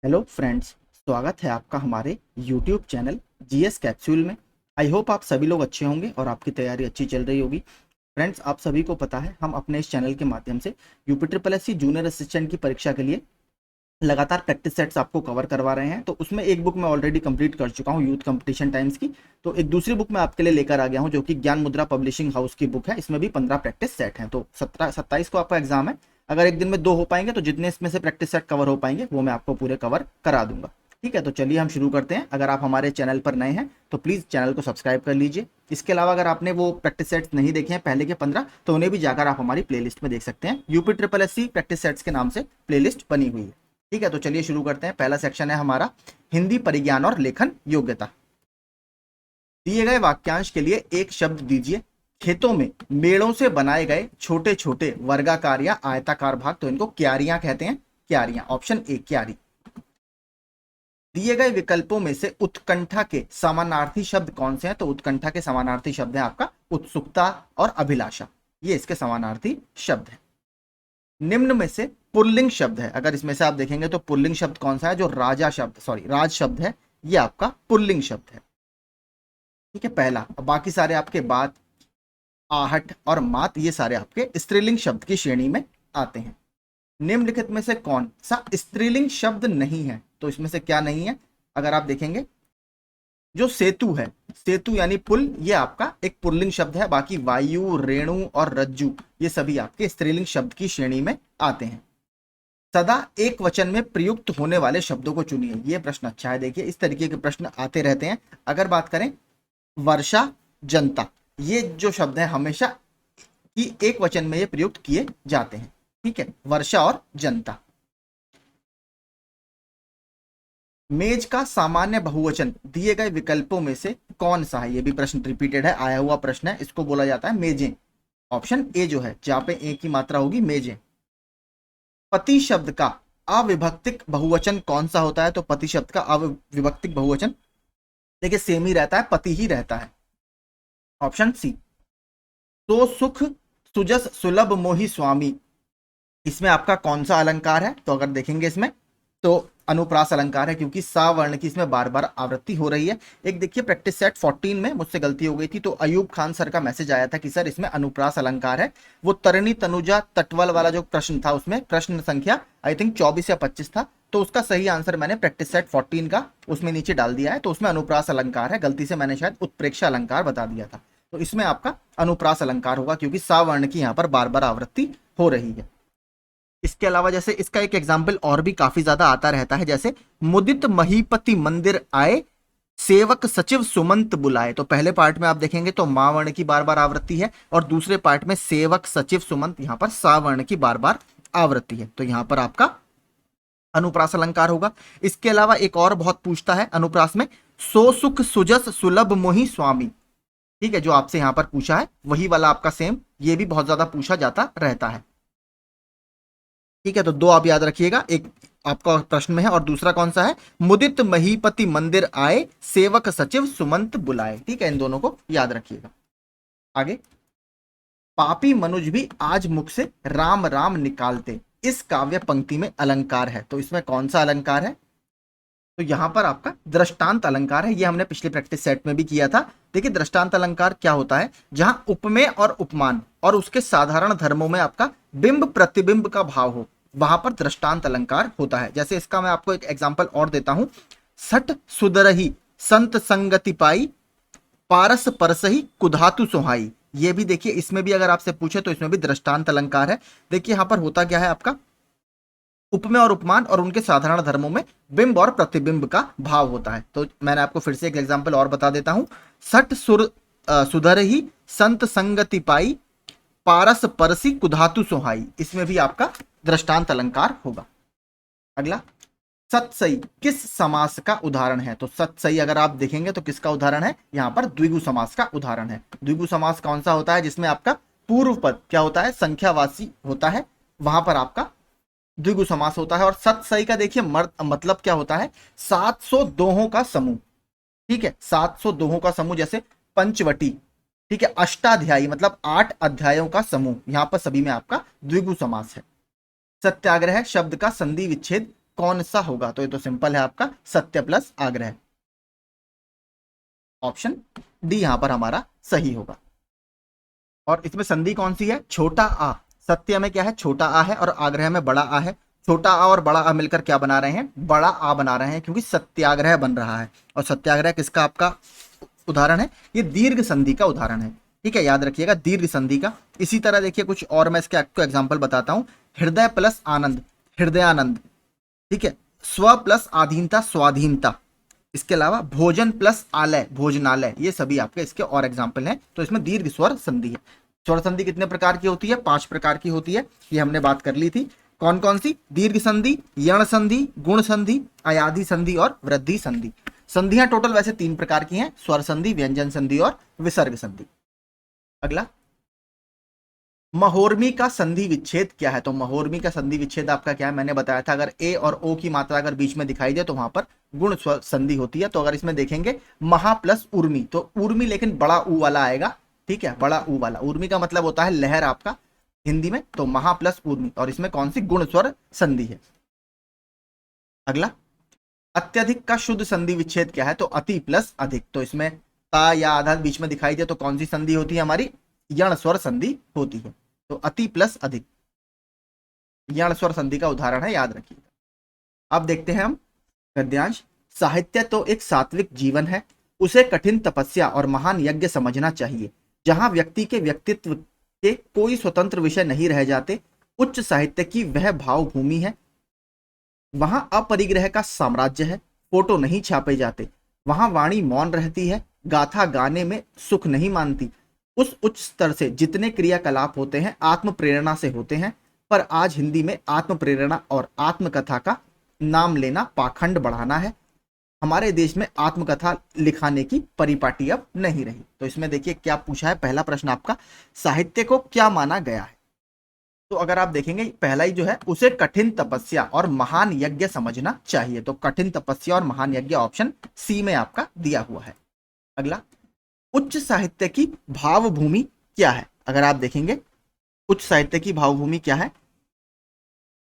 Hello friends, स्वागत है आपका हमारे यूट्यूब चैनल जीएस कैप्सूल में। आई होप आप सभी लोग अच्छे होंगे और आपकी तैयारी अच्छी चल रही होगी। फ्रेंड्स, आप सभी को पता है हम अपने इस चैनल के माध्यम से UP triple S C junior assistant की परीक्षा के लिए लगातार प्रैक्टिस सेट्स आपको कवर करवा रहे हैं। तो उसमें एक बुक मैं ऑलरेडी कंप्लीट कर चुका हूँ यूथ कंपटीशन टाइम्स की। तो एक दूसरी बुक मैं आपके लिए लेकर आ गया हूँ जो कि ज्ञान मुद्रा पब्लिशिंग हाउस की बुक है। इसमें भी 15 प्रैक्टिस सेट हैं। तो 17-27 को आपका एग्जाम है। अगर एक दिन में 2 हो पाएंगे तो जितने इसमें से प्रैक्टिस सेट कवर हो पाएंगे वो मैं आपको पूरे कवर करा दूंगा। ठीक है, तो चलिए हम शुरू करते हैं। अगर आप हमारे चैनल पर नए हैं तो प्लीज़ चैनल को सब्सक्राइब कर लीजिए। इसके अलावा अगर आपने वो प्रैक्टिस सेट्स नहीं देखे हैं पहले के 15, तो उन्हें भी जाकर आप हमारी प्लेलिस्ट में देख सकते हैं। UP triple S C practice sets के नाम से प्लेलिस्ट बनी हुई है। ठीक है, तो चलिए शुरू करते हैं। पहला सेक्शन है हमारा हिंदी परिज्ञान और लेखन योग्यता। दिए गए वाक्यांश के लिए एक शब्द दीजिए। खेतों में मेड़ों से बनाए गए छोटे छोटे वर्गाकार या आयताकार भाग, तो इनको क्यारियां कहते हैं। क्यारियां, ऑप्शन ए क्यारी। दिए गए विकल्पों में से उत्कंठा के समानार्थी शब्द कौन से हैं? तो उत्कंठा के समानार्थी शब्द है आपका उत्सुकता और अभिलाषा। ये इसके समानार्थी शब्द है। निम्न में से पुल्लिंग शब्द है, अगर इसमें से आप देखेंगे तो पुल्लिंग शब्द कौन सा है? जो राज शब्द है, ये आपका पुल्लिंग शब्द है। ठीक है, पहला। बाकी सारे आपके बात, आहट और मात, ये सारे आपके स्त्रीलिंग शब्द की श्रेणी में आते हैं। निम्नलिखित में से कौन सा स्त्रीलिंग शब्द नहीं है? तो इसमें से क्या नहीं है? अगर आप देखेंगे, जो सेतु है, सेतु यानी पुल, ये आपका एक पुल्लिंग शब्द है। बाकी वायु, रेणु और रज्जु, ये सभी आपके स्त्रीलिंग शब्द की श्रेणी में आते हैं। सदा एक वचन में प्रयुक्त होने वाले शब्दों को चुनिए। ये प्रश्न अच्छा है। देखिए, इस तरीके के प्रश्न आते रहते हैं। अगर बात करें वर्षा, जनता, ये जो शब्द है हमेशा ही एक वचन में ये प्रयुक्त किए जाते हैं। ठीक है, वर्षा और जनता। मेज का सामान्य बहुवचन दिए गए विकल्पों में से कौन सा है? ये भी प्रश्न रिपीटेड है, आया हुआ प्रश्न है। इसको बोला जाता है मेजें। ऑप्शन ए जो है, जहां पे ए की मात्रा होगी, मेजें। पति शब्द का अविभक्तिक बहुवचन कौन सा होता है? तो पति शब्द का अविभक्तिक बहुवचन देखिए सेम ही रहता है, पति ही रहता है। Option C. तो सुख सुजस सुलभ मोहि स्वामी, इसमें आपका कौन सा अलंकार है? तो अगर देखेंगे इसमें तो अनुप्रास अलंकार है, क्योंकि सा वर्ण की इसमें बार बार आवृत्ति हो रही है। एक देखिए प्रैक्टिस सेट 14 में मुझसे गलती हो गई थी, तो अयूब खान सर का मैसेज आया था कि सर इसमें अनुप्रास अलंकार है। वो तरणी तनुजा तटवल वाला जो प्रश्न था, उसमें प्रश्न संख्या आई थिंक 24 या 25 था। तो उसका सही आंसर मैंने प्रैक्टिस सेट 14 का उसमें नीचे डाल दिया है। तो उसमें अनुप्रास अलंकार है, गलती से मैंने शायद उत्प्रेक्षा अलंकार बता दिया था। तो इसमें आपका अनुप्रास अलंकार होगा, क्योंकि सा वर्ण की यहाँ पर बार बार आवृत्ति हो रही है। इसके अलावा जैसे इसका एक एग्जाम्पल और भी काफी ज्यादा आता रहता है, जैसे मुदित महीपति मंदिर आए, सेवक सचिव सुमंत बुलाए। तो पहले पार्ट में आप देखेंगे तो मां वर्ण की बार बार आवृत्ति है, और दूसरे पार्ट में सेवक सचिव सुमंत, यहां पर सा वर्ण की बार बार आवृत्ति है। तो यहां पर आपका अनुप्रास अलंकार होगा। इसके अलावा एक और बहुत पूछता है अनुप्रास में, सो सुख सुजस सुलभ मोहि स्वामी। ठीक है, जो आपसे यहां पर पूछा है वही वाला आपका सेम, ये भी बहुत ज्यादा पूछा जाता रहता है। ठीक है, तो दो आप याद रखिएगा, एक आपका प्रश्न में है और दूसरा कौन सा है? मुदित महीपति मंदिर आए, सेवक सचिव सुमंत बुलाए। ठीक है, इन दोनों को याद रखिएगा। आगे, पापी मनुज भी आज मुख से राम राम निकालते, इस काव्य पंक्ति में अलंकार है। तो इसमें कौन सा अलंकार है? तो यहां पर आपका दृष्टांत अलंकार है। ये हमने पिछले प्रैक्टिस सेट में भी किया था। देखिए, दृष्टांत अलंकार क्या होता है? जहां उपमेय और उपमान और उसके साधारण धर्मों में आपका बिंब प्रतिबिंब का भाव हो, वहां पर दृष्टांत अलंकार होता है। जैसे इसका मैं आपको एक एग्जांपल और देता हूं, सठ सुदरही संत संगति पाई, पारस परसही कुधातु सुहाई। ये भी देखिए, इसमें भी अगर आपसे पूछे तो इसमें भी दृष्टांत अलंकार है। देखिए यहां पर होता क्या है, आपका उपमेय और उपमान और उनके साधारण धर्मों में बिंब और प्रतिबिंब का भाव होता है। तो मैंने आपको फिर से एक एग्जांपल और बता देता हूं, सठ सुधर ही संत संगति पाई, पारस परसी कुधातु सुहाई। इसमें भी आपका दृष्टांत अलंकार होगा। अगला, सत्सई किस समास का उदाहरण है? तो सत्सई अगर आप देखेंगे तो किसका उदाहरण है? यहां पर द्विगु समास का उदाहरण है। द्विगु समास कौन सा होता है? जिसमें आपका पूर्व पद क्या होता है? संख्यावाची होता है, वहां पर आपका द्विगु समास होता है। और सत्सई का देखिए मतलब क्या होता है? 700 दोहों का समूह। ठीक है, 700 दोहों का समूह, जैसे पंचवटी। ठीक है, अष्टाध्यायी मतलब 8 अध्यायों का समूह, यहां पर सभी में आपका द्विगु समास है। सत्याग्रह शब्द का संधि विच्छेद कौन सा होगा? तो ये तो सिंपल है आपका, सत्य प्लस आग्रह। ऑप्शन डी यहां पर हमारा सही होगा। और इसमें संधि कौन सी है? छोटा आ। सत्य में क्या है? छोटा आ है, और आग्रह में बड़ा आ है। छोटा आ और बड़ा आ मिलकर क्या बना रहे हैं? बड़ा आ बना रहे हैं, क्योंकि सत्याग्रह बन रहा है। और सत्याग्रह किसका आपका उदाहरण है? ये दीर्घ संधि का उदाहरण है। ठीक है, याद रखिएगा, दीर्घ संधि का। इसी तरह देखिए कुछ और मैं इसके आपको एग्जाम्पल बताता हूं। हृदय प्लस आनंद, हृदयानंद। ठीक है, स्व प्लस आधीनता, स्वाधीनता। इसके अलावा भोजन प्लस आलय, भोजनालय। ये सभी आपके इसके और एग्जाम्पल हैं। तो इसमें दीर्घ स्वर संधि है। स्वर संधि कितने प्रकार की होती है? 5 प्रकार की होती है, ये हमने बात कर ली थी। कौन कौन सी? दीर्घ संधि, यण संधि, गुण संधि, अयाधि संधि और वृद्धि संधि। संधियां टोटल वैसे 3 प्रकार की हैं, स्वर संधि, व्यंजन संधि और विसर्ग संधि। अगला, महोर्मी का संधि विच्छेद क्या है? तो महोर्मी का संधि विच्छेद आपका क्या है? मैंने बताया था, अगर ए और ओ की मात्रा अगर बीच में दिखाई दे तो वहां पर गुण संधि होती है। तो अगर इसमें देखेंगे महा प्लस उर्मी, तो उर्मी लेकिन बड़ा ऊ वाला आएगा। ठीक है, बड़ा ऊ वाला। उर्मी का मतलब होता है लहर आपका हिंदी में, तो महा प्लस उर्मी। और इसमें कौन सी गुण स्वर संधि है? अगला, अत्यधिक का शुद्ध संधि विच्छेद क्या है? तो अति प्लस अधिक। तो इसमें ता या आधा बीच में दिखाई दे तो कौन सी संधि होती है हमारी? यण स्वर संधि होती है। तो अति प्लस अधिक यण स्वर संधि का उदाहरण है, याद रखिएगा। अब देखते हैं हम गद्यांश। साहित्य तो एक सात्विक जीवन है, उसे कठिन तपस्या और महान यज्ञ समझना चाहिए। जहां व्यक्ति के व्यक्तित्व के कोई स्वतंत्र विषय नहीं रह जाते, उच्च साहित्य की वह भाव भूमि है। वहां अपरिग्रह का साम्राज्य है, फोटो नहीं छापे जाते। वहां वाणी मौन रहती है, गाथा गाने में सुख नहीं मानती। उस उच्च स्तर से जितने क्रियाकलाप होते हैं आत्म प्रेरणा से होते हैं, पर आज हिंदी में आत्म प्रेरणा और आत्मकथा का नाम लेना पाखंड बढ़ाना है। हमारे देश में आत्मकथा लिखाने की परिपाटी अब नहीं रही। तो इसमें देखिए क्या पूछा है, पहला प्रश्न आपका, साहित्य को क्या माना गया है? तो अगर आप देखेंगे पहला ही जो है, उसे कठिन तपस्या और महान यज्ञ समझना चाहिए। तो कठिन तपस्या और महान यज्ञ ऑप्शन सी में आपका दिया हुआ है। अगला, उच्च साहित्य की भावभूमि क्या है? अगर आप देखेंगे उच्च साहित्य की भावभूमि क्या है,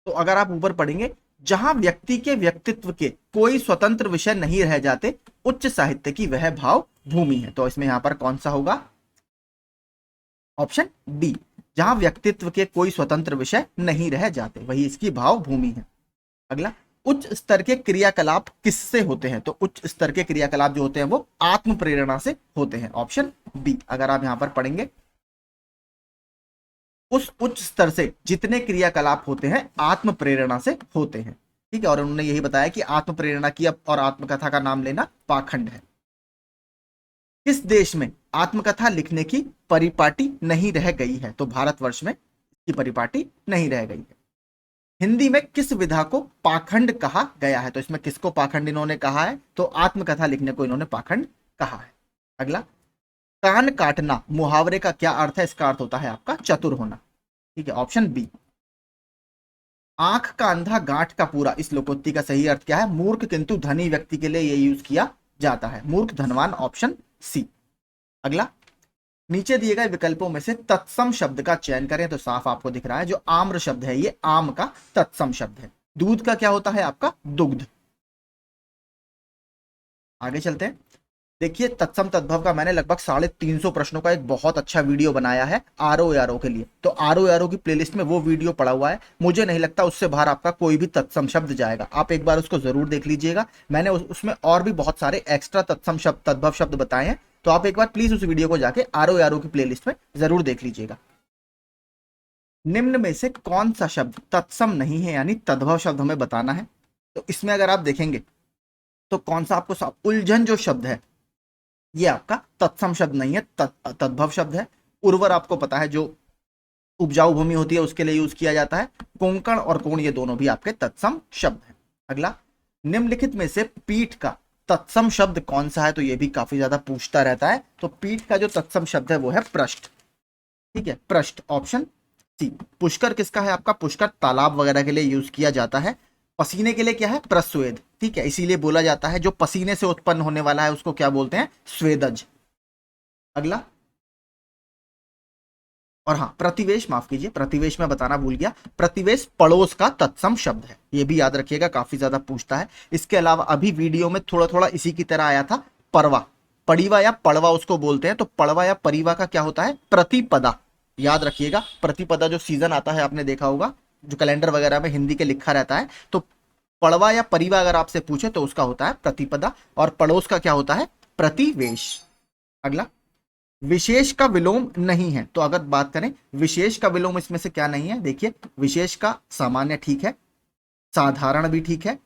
तो अगर आप ऊपर पढ़ेंगे, जहां व्यक्ति के व्यक्तित्व के कोई स्वतंत्र विषय नहीं रह जाते, उच्च साहित्य की वह भाव भूमि है। तो इसमें यहां पर कौन सा होगा? ऑप्शन डी, जहां व्यक्तित्व के कोई स्वतंत्र विषय नहीं रह जाते, वही इसकी भाव भूमि है। अगला, उच्च स्तर के क्रियाकलाप किससे होते हैं? तो उच्च स्तर के क्रियाकलाप जो होते हैं वो आत्म प्रेरणा से होते हैं। Option B. अगर आप यहां पर पढ़ेंगे, उस उच्च स्तर से जितने क्रियाकलाप होते हैं आत्म प्रेरणा से होते हैं। ठीक है, और उन्होंने यही बताया कि आत्म प्रेरणा की और आत्मकथा का नाम लेना पाखंड है। किस देश में आत्मकथा लिखने की परिपाटी नहीं रह गई है? तो भारतवर्ष में इसकी परिपाटी नहीं रह गई है। हिंदी में किस विधा को पाखंड कहा गया है? तो इसमें किसको पाखंड इन्होंने कहा है? तो आत्मकथा लिखने को इन्होंने पाखंड कहा है। अगला, कान काटना मुहावरे का क्या अर्थ है? इसका अर्थ होता है आपका चतुर होना। ठीक है, ऑप्शन बी। आंख का अंधा गांठ का पूरा, इस लोकोक्ति का सही अर्थ क्या है? मूर्ख किंतु धनी व्यक्ति के लिए यह यूज किया जाता है। मूर्ख धनवान, ऑप्शन सी। अगला, नीचे दिए गए विकल्पों में से तत्सम शब्द का चयन करें। तो साफ आपको दिख रहा है जो आम्र शब्द है ये आम का तत्सम शब्द है। दूध का क्या होता है आपका? दुग्ध। आगे चलते हैं। देखिए तत्सम तद्भव का मैंने लगभग 350 प्रश्नों का एक बहुत अच्छा वीडियो बनाया है ROARO के लिए। तो ROARO की प्लेलिस्ट में वो वीडियो पड़ा हुआ है। मुझे नहीं लगता उससे बाहर आपका कोई भी तत्सम शब्द जाएगा। आप एक बार उसको जरूर देख लीजिएगा। मैंने उसमें और भी बहुत सारे एक्स्ट्रा तत्सम शब्द, तद्भव शब्द बताए हैं। तो आप एक बार प्लीज उस वीडियो को जाके ROARO की प्लेलिस्ट में जरूर देख लीजिएगा। निम्न में से कौन सा शब्द तत्सम नहीं है, यानी तद्भव शब्द हमें बताना है। तो इसमें अगर आप देखेंगे तो कौन सा आपको उलझन जो शब्द है ये आपका तत्सम शब्द नहीं है, तद्भव शब्द है। उर्वर आपको पता है जो उपजाऊ भूमि होती है उसके लिए यूज किया जाता है। कोंकण और कोण ये दोनों भी आपके तत्सम शब्द हैं। अगला, निम्नलिखित में से पीठ का तत्सम शब्द कौन सा है? तो ये भी काफी ज्यादा पूछता रहता है। तो पीठ का जो तत्सम शब्द है वो है पृष्ठ। ठीक है, पृष्ठ, ऑप्शन सी। पुष्कर किसका है आपका? पुष्कर तालाब वगैरह के लिए यूज किया जाता है। पसीने के लिए क्या है? प्रस्वेद। ठीक है, इसीलिए बोला जाता है जो पसीने से उत्पन्न होने वाला है उसको क्या बोलते हैं? स्वेदज। अगला, और हाँ, प्रतिवेश, माफ कीजिए, प्रतिवेश में बताना भूल गया, प्रतिवेश पड़ोस का तत्सम शब्द है, ये भी याद रखिएगा, काफी ज्यादा पूछता है। इसके अलावा अभी वीडियो में थोड़ा थोड़ा इसी की तरह आया था, परवा, पड़ीवा या पड़वा उसको बोलते हैं, तो पड़वा या परिवा का क्या होता है, प्रतिपदा। याद रखिएगा, प्रतिपदा जो सीजन आता है आपने देखा होगा, जो कैलेंडर वगैरह में हिंदी के लिखा रहता है, तो पड़वा या परिवा अगर आपसे पूछे तो उसका होता है प्रतिपदा, और पड़ोस का क्या होता है, प्रतिवेश। अगला, विशेष का विलोम नहीं है, तो अगर बात करें विशेष का विलोम इसमें से क्या नहीं है, देखिए विशेष का सामान्य ठीक है, साधारण भी ठीक है,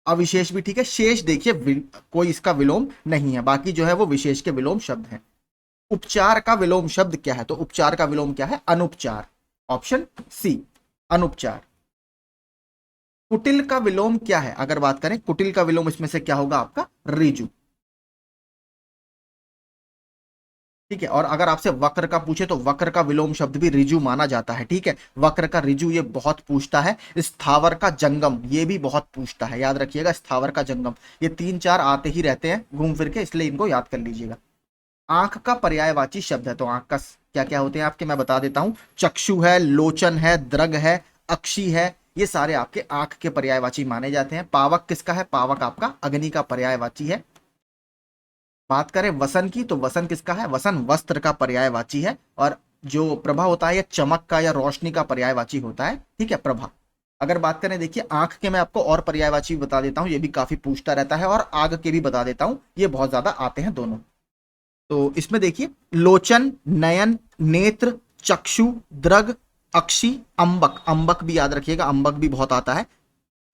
अविशेष भी ठीक है, शेष देखिए कोई इसका विलोम नहीं है, बाकी जो है वो विशेष के विलोम शब्द है। उपचार का विलोम शब्द क्या है, तो उपचार का विलोम क्या है, अनुपचार, ऑप्शन सी, अनुपचार। कुटिल का विलोम क्या है, अगर बात करें कुटिल का विलोम इसमें से क्या होगा आपका, रिजु। ठीक है, और अगर आपसे वक्र का पूछे तो वक्र का विलोम शब्द भी रिजु माना जाता है। ठीक है, वक्र का रिजु ये बहुत पूछता है। स्थावर का जंगम ये भी बहुत पूछता है, याद रखिएगा, स्थावर का जंगम, ये 3-4 आते ही रहते हैं घूम फिर के, इसलिए इनको याद कर लीजिएगा। आंख का पर्यायवाची शब्द है, तो आंख का क्या क्या होते हैं आपके, मैं बता देता हूं, चक्षु है, लोचन है, द्रग है, अक्षी है, ये सारे आपके आंख के पर्यायवाची माने जाते हैं। पावक किसका है, पावक आपका अग्नि का पर्यायवाची है। बात करें वसन की, तो वसन किसका है, वसन वस्त्र का पर्यायवाची है। और जो प्रभा होता है, ये चमक का या रोशनी का पर्यायवाची होता है। ठीक है, प्रभा। अगर बात करें, देखिए आंख के मैं आपको और पर्यायवाची बता देता हूं, ये भी काफी पूछता रहता है, और आग के भी बता देता हूं, ये बहुत ज्यादा आते हैं दोनों। तो इसमें देखिए, लोचन, नयन, नेत्र, चक्षु, द्रग, अक्षी, अंबक, अंबक भी याद रखिएगा, अंबक भी बहुत आता है।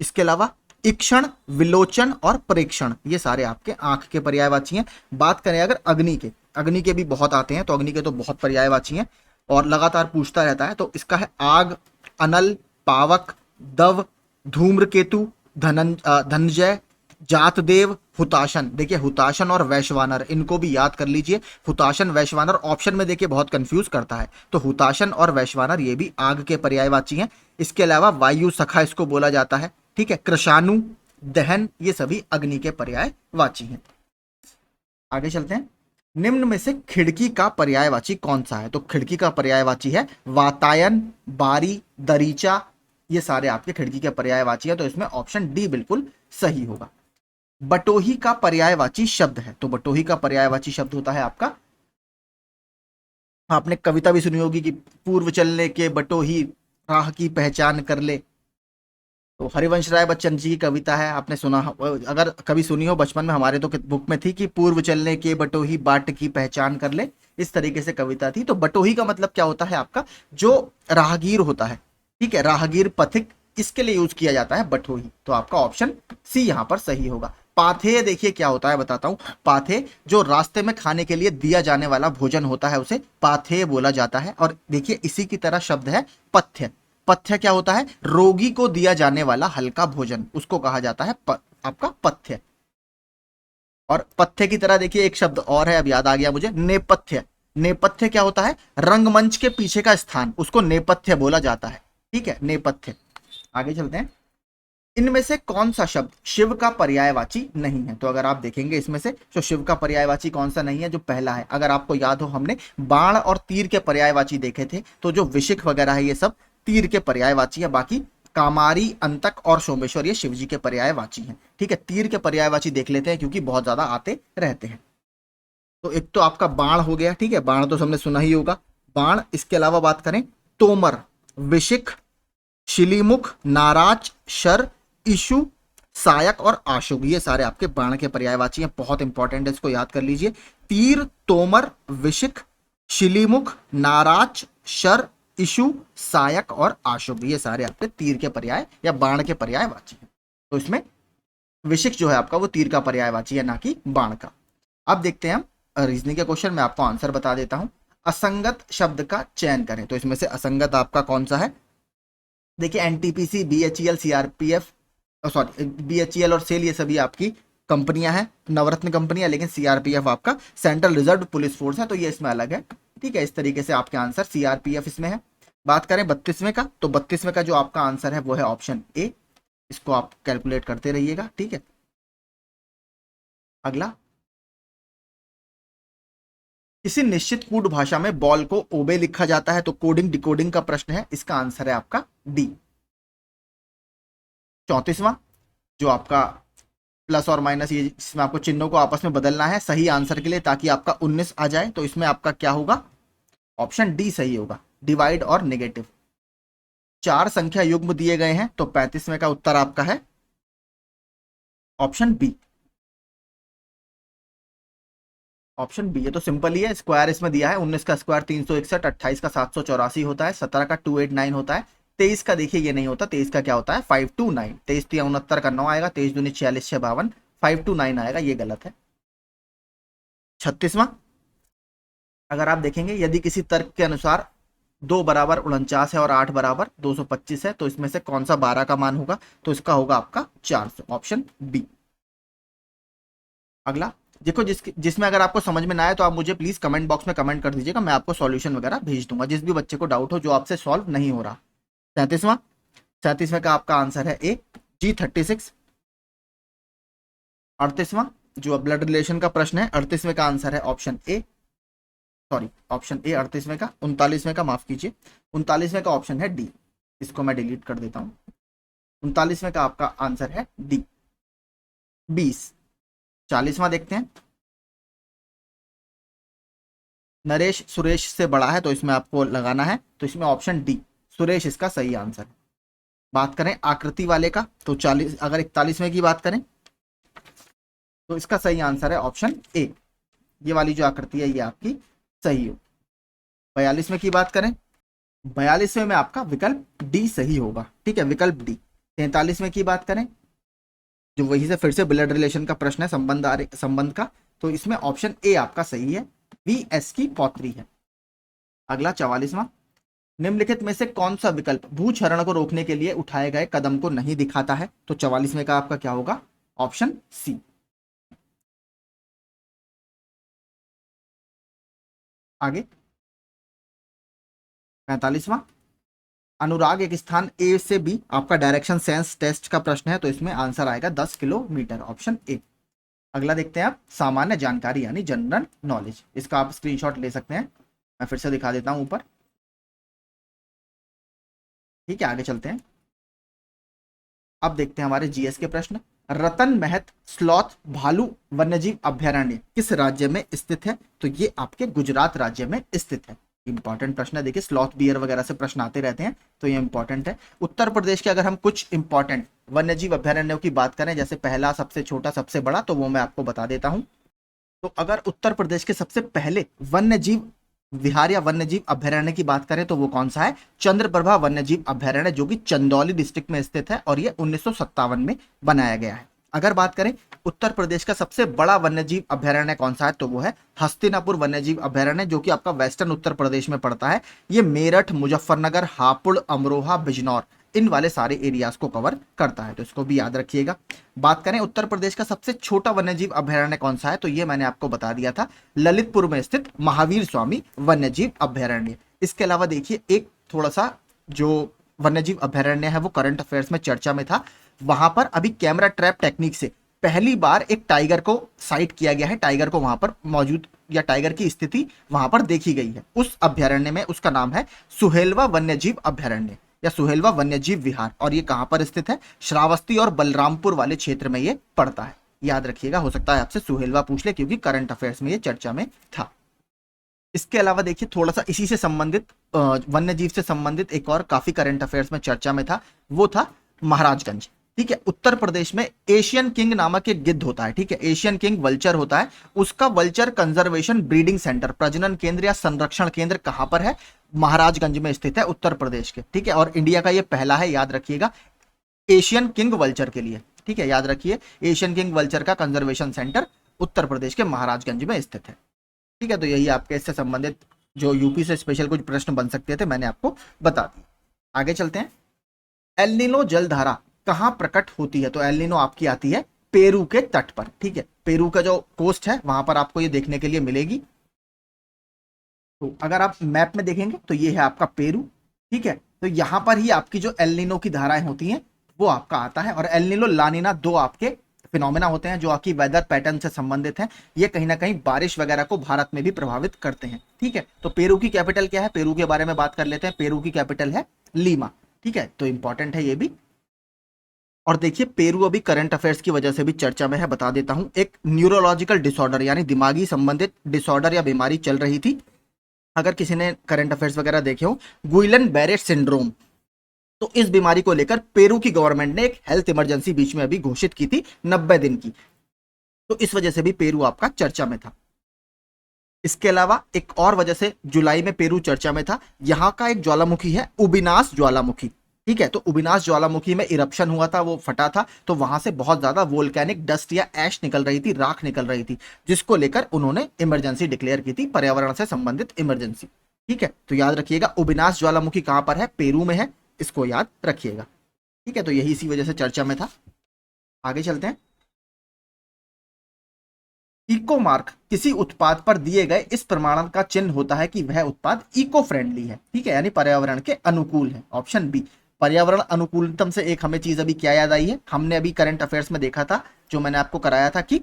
इसके अलावा इक्षण, विलोचन और प्रेक्षण, ये सारे आपके आंख के पर्यायवाची हैं। बात करें अगर अग्नि के, अग्नि के भी बहुत आते हैं, तो अग्नि के तो बहुत पर्यायवाची हैं और लगातार पूछता रहता है। तो इसका है आग, अनल, पावक, दव, धूम्रकेतु, धनंजय, जातदेव, हुताशन। देखिए हुताशन और वैश्वानर, इनको भी याद कर लीजिए। हुताशन, वैश्वानर ऑप्शन में देखिए बहुत कंफ्यूज करता है, तो हुताशन और वैश्वानर ये भी आग के पर्यायवाची हैं। इसके अलावा वायु सखा इसको बोला जाता है। ठीक है, कृषाणु, दहन, ये सभी अग्नि के पर्यायवाची हैं। आगे चलते हैं, निम्न में से खिड़की का पर्यायवाची कौन सा है, तो खिड़की का पर्यायवाची है वातायन, बारी, दरीचा, ये सारे आपके खिड़की के पर्यायवाची है, तो इसमें ऑप्शन डी बिल्कुल सही होगा। बटोही का पर्यायवाची शब्द है, तो बटोही का पर्यायवाची शब्द होता है आपका, आपने कविता भी सुनी होगी कि पूर्व चलने के बटोही राह की पहचान कर ले, तो हरिवंश राय बच्चन जी की कविता है, आपने सुना, अगर कभी सुनी हो बचपन में, हमारे तो बुक में थी कि पूर्व चलने के बटोही बाट की पहचान कर ले, इस तरीके से कविता थी। तो बटोही का मतलब क्या होता है आपका, जो राहगीर होता है। ठीक है, राहगीर, पथिक, इसके लिए यूज किया जाता है बटोही, तो आपका ऑप्शन सी यहां पर सही होगा। पाथे देखिए क्या होता है, बताता हूं। पाथे जो रास्ते में खाने के लिए दिया जाने वाला भोजन होता है, उसे पाथे बोला जाता है। और देखिए इसी की तरह शब्द है पथ्य। पथ्य क्या होता है, रोगी को दिया जाने वाला हल्का भोजन, उसको कहा जाता है आपका पथ्य। और पथ्य की तरह देखिए एक शब्द और है, अब याद आ गया मुझे, नेपथ्य। नेपथ्य क्या होता है, रंगमंच के पीछे का स्थान, उसको नेपथ्य बोला जाता है। ठीक है, नेपथ्य। आगे चलते हैं, इनमें से कौन सा शब्द शिव का पर्यायवाची नहीं है, तो अगर आप देखेंगे इसमें से तो शिव का पर्यायवाची कौन सा नहीं है, जो पहला है, अगर आपको याद हो हमने बाण और तीर के पर्यायवाची देखे थे, तो जो विशिख वगैरह है ये सब तीर के पर्यायवाची है। बाकी कामारी, अंतक और सोमेश्वर ये शिव जी के पर्यायवाची हैं। ठीक है, तीर के पर्यायवाची देख लेते हैं क्योंकि बहुत ज्यादा आते रहते हैं। तो एक तो आपका बाण हो गया, ठीक है, बाण तो हमने सुना ही होगा, बाण। इसके अलावा बात करें तोमर, विशिख, शिलीमुख, नाराज, शर, इशु, सायक और आशुग, ये सारे आपके बाण के पर्यायवाची हैं, बहुत इंपॉर्टेंट है, इसको याद कर लीजिए। तीर, तोमर, विशिख, शिलीमुख, नाराज, शर, इशु, सायक और आशुभ, ये सारे आपके तीर के पर्याय या बाण के पर्यायवाची हैं। तो इसमें विशिख जो है आपका वो तीर का पर्यायवाची है, ना कि बाण का। अब देखते हैं हम रीजनिंग के क्वेश्चन में, आपको आंसर बता देता हूं। असंगत शब्द का चयन करें, तो इसमें से असंगत आपका कौन सा है, देखिए NTPC, BHEL, CRPF, sorry BHEL और सेल, ये सभी आपकी कंपनियां हैं, नवरत्न कंपनियां, लेकिन सीआरपीएफ आपका सेंट्रल रिजर्व पुलिस फोर्स है, तो ये इसमें अलग है। ठीक है, इस तरीके से आपके आंसर सीआरपीएफ इसमें है। बात करें 32वें का, तो 32वें का जो आपका आंसर है वो है ऑप्शन ए, इसको आप कैलकुलेट करते रहिएगा। ठीक है, अगला, किसी निश्चित कोड भाषा में बॉल को ओबे लिखा जाता है, तो कोडिंग डिकोडिंग का प्रश्न है, इसका आंसर है आपका डी। 34वां जो आपका प्लस और माइनस, ये जिसमें आपको चिन्हों को आपस में बदलना है सही आंसर के लिए ताकि आपका 19 आ जाए, तो इसमें आपका क्या होगा, ऑप्शन डी सही होगा, डिवाइड और नेगेटिव। 4 संख्या युग्म दिए गए हैं, तो 35वें का उत्तर आपका है ऑप्शन बी। ऑप्शन बी, ये तो सिंपल ही है, स्क्वायर इसमें दिया है, 19 का स्क्वायर 361, 28 का 784 होता है, 17 का 289 होता है, 23 का देखिए ये नहीं होता, 23 का क्या होता है 529, 23 तो 69 का 9 आएगा, 23 दूनी 46 52, 529 आएगा, ये गलत है। 36वां, अगर आप देखेंगे यदि किसी तर्क के अनुसार 2 बराबर 49 है और 8 बराबर 225 है, तो इसमें से कौन सा 12 का मान होगा, तो इसका होगा आपका 400, ऑप्शन बी। अगला देखो, जिसमें अगर आपको समझ में ना आए तो आप मुझे प्लीज कमेंट बॉक्स में कमेंट कर दीजिएगा, मैं आपको सॉल्यूशन वगैरह भेज दूंगा, जिस भी बच्चे को डाउट हो जो आपसे सॉल्व नहीं हो रहा। 37वां, 37वें का आपका आंसर है ए, G36। 38वां जो ब्लड रिलेशन का प्रश्न है, 38वें का आंसर है option A, sorry option A 38वें का। 39वें का माफ कीजिए, 39वें का ऑप्शन है डी, इसको मैं डिलीट कर देता हूं। 39वें का आपका आंसर है डी। 20, 40वां देखते हैं। नरेश सुरेश से बड़ा है, तो इसमें आपको लगाना है, तो इसमें ऑप्शन डी सुरेश इसका सही आंसर है। बात करें आकृति वाले का, तो 40, अगर 41वें की बात करें तो इसका सही आंसर है ऑप्शन ए, ये वाली जो आकृति है ये आपकी सही हो। 42वें की बात करें, 42वें में आपका विकल्प डी सही होगा, ठीक है, विकल्प डी। 43वें की बात करें, जो वही से फिर से ब्लड रिलेशन का प्रश्न है, संबंध का, तो इसमें ऑप्शन ए आपका सही है, वी एस की पौत्री है। अगला 44वां, निम्नलिखित में से कौन सा विकल्प भूक्षरण को रोकने के लिए उठाए गए कदम को नहीं दिखाता है, तो 44वें का आपका क्या होगा, ऑप्शन सी। आगे 45वां, अनुराग एक स्थान ए से बी, आपका डायरेक्शन सेंस टेस्ट का प्रश्न है, तो इसमें आंसर आएगा 10 किलोमीटर, ऑप्शन ए। अगला देखते हैं आप, सामान्य जानकारी यानी जनरल नॉलेज, इसका आप स्क्रीनशॉट ले सकते हैं, मैं फिर से दिखा देता हूं ऊपर, ठीक है। आगे चलते हैं, अब देखते हैं हमारे जीएस के प्रश्न। रतन महत स्लॉथ भालू वन्यजीव अभ्यारण्य किस राज्य में स्थित है, तो ये आपके गुजरात राज्य में स्थित है। इंपॉर्टेंट प्रश्न है, देखिए स्लॉथ बियर वगैरह से प्रश्न आते रहते हैं, तो ये इंपॉर्टेंट है। उत्तर प्रदेश के अगर हम कुछ इंपॉर्टेंट वन्यजीव अभ्यारण्यों की बात करें, जैसे पहला सबसे छोटा सबसे बड़ा, तो वो मैं आपको बता देता हूं। तो अगर उत्तर प्रदेश के सबसे पहले वन्यजीव विहार या वन्यजीव अभ्यारण्य की बात करें तो वो कौन सा है, चंद्रप्रभा वन्यजीव अभ्यारण्य, जो कि चंदौली डिस्ट्रिक्ट में स्थित है और ये 1957 में बनाया गया है। अगर बात करें उत्तर प्रदेश का सबसे बड़ा वन्यजीव अभ्यारण्य कौन सा है, तो वो है हस्तिनापुर वन्यजीव अभ्यारण्य, जो कि आपका वेस्टर्न उत्तर प्रदेश में पड़ता है। ये मेरठ, मुजफ्फरनगर, हापुड़, अमरोहा, बिजनौर, इन वाले सारे एरियाज को कवर करता है, तो इसको भी याद रखिएगा। बात करें उत्तर प्रदेश का सबसे छोटा वन्यजीव अभ्यारण्य कौन सा है, तो ये मैंने आपको बता दिया था, ललितपुर में स्थित महावीर स्वामी वन्यजीव अभ्यारण्य। इसके अलावा देखिए एक थोड़ा सा जो वन्यजीव अभ्यारण्य है वो करंट अफेयर्स में चर्चा में था, वहां पर अभी कैमरा ट्रैप टेक्निक से पहली बार एक टाइगर को साइट किया गया है, टाइगर को वहां पर मौजूद या टाइगर की स्थिति वहां पर देखी गई है उस अभ्यारण्य में। उसका नाम है सुहेलवा वन्यजीव अभ्यारण्य या सुहेलवा वन्यजीव विहार, और ये कहां पर स्थित है, श्रावस्ती और बलरामपुर वाले क्षेत्र में ये पड़ता है, याद रखिएगा। हो सकता है आपसे सुहेलवा पूछ ले, क्योंकि करंट अफेयर्स में ये चर्चा में था। इसके अलावा देखिए थोड़ा सा इसी से संबंधित वन्यजीव से संबंधित एक और काफी करंट अफेयर्स में चर्चा में था, वो था महाराजगंज, ठीक है। उत्तर प्रदेश में एशियन किंग नामक एक गिद्ध होता है, ठीक है, एशियन किंग वल्चर होता है, उसका वल्चर कंजर्वेशन ब्रीडिंग सेंटर, प्रजनन केंद्र या संरक्षण केंद्र कहां पर है, महाराजगंज में स्थित है उत्तर प्रदेश के, ठीक है। और इंडिया का ये पहला है, याद रखिएगा, एशियन किंग वल्चर के लिए, ठीक है, याद रखिए एशियन किंग वल्चर का कंजर्वेशन सेंटर उत्तर प्रदेश के महाराजगंज में स्थित है, ठीक है। तो यही आपके इससे संबंधित जो यूपी से स्पेशल कुछ प्रश्न बन सकते थे मैंने आपको बता दिया। आगे चलते हैं, एल नीनो जलधारा कहां प्रकट होती है, तो एल नीनो आपकी आती है पेरू के तट पर, ठीक है, पेरू का जो कोस्ट है वहां पर आपको ये देखने के लिए मिलेगी। तो अगर आप मैप में देखेंगे तो ये है आपका पेरू, ठीक है, तो यहां पर ही आपकी जो एल नीनो की धाराएं होती हैं वो आपका आता है, और एल नीनो लानिना दो आपके फिनोमेना होते हैं जो आपकी वेदर पैटर्न से संबंधित हैं, ये कहीं ना कहीं बारिश वगैरह को भारत में भी प्रभावित करते हैं। ठीक है, तो पेरू की कैपिटल क्या है, पेरू के बारे में बात कर लेते हैं। पेरू की कैपिटल है लीमा। ठीक है, तो इंपॉर्टेंट है ये भी। और देखिए पेरू अभी करंट अफेयर्स की वजह से भी चर्चा में है, बता देता हूं। एक न्यूरोलॉजिकल डिसऑर्डर यानी दिमागी संबंधित डिसऑर्डर या बीमारी चल रही थी, अगर किसी ने करंट अफेयर्स वगैरह देखे हो, गुइलन बैरेट सिंड्रोम। तो इस बीमारी को लेकर पेरू की गवर्नमेंट ने एक हेल्थ इमरजेंसी बीच में अभी घोषित की थी 90 दिन की, तो इस वजह से भी पेरू आपका चर्चा में था। इसके अलावा एक और वजह से जुलाई में पेरू चर्चा में था, यहां का एक ज्वालामुखी है उबिनास ज्वालामुखी। ठीक है, तो उबिनास ज्वालामुखी में इरप्शन हुआ था, वो फटा था, तो वहां से बहुत ज्यादा वोल्केनिक डस्ट या ऐश निकल रही थी, राख निकल रही थी, जिसको लेकर उन्होंने इमरजेंसी डिक्लेयर की थी, पर्यावरण से संबंधित इमरजेंसी। ठीक है, तो याद रखिएगा उबिनास ज्वालामुखी कहां पर है, पेरू में है, इसको याद रखिएगा। ठीक है, तो यही इसी वजह से चर्चा में था। आगे चलते हैं। इको मार्क किसी उत्पाद पर दिए गए इस प्रमाणन का चिन्ह होता है कि वह उत्पाद इको फ्रेंडली है। ठीक है, यानी पर्यावरण के अनुकूल है। Option B. पर्यावरण अनुकूलतम से एक हमें चीज अभी क्या याद आई है, हमने अभी करंट अफेयर्स में देखा था, जो मैंने आपको कराया था कि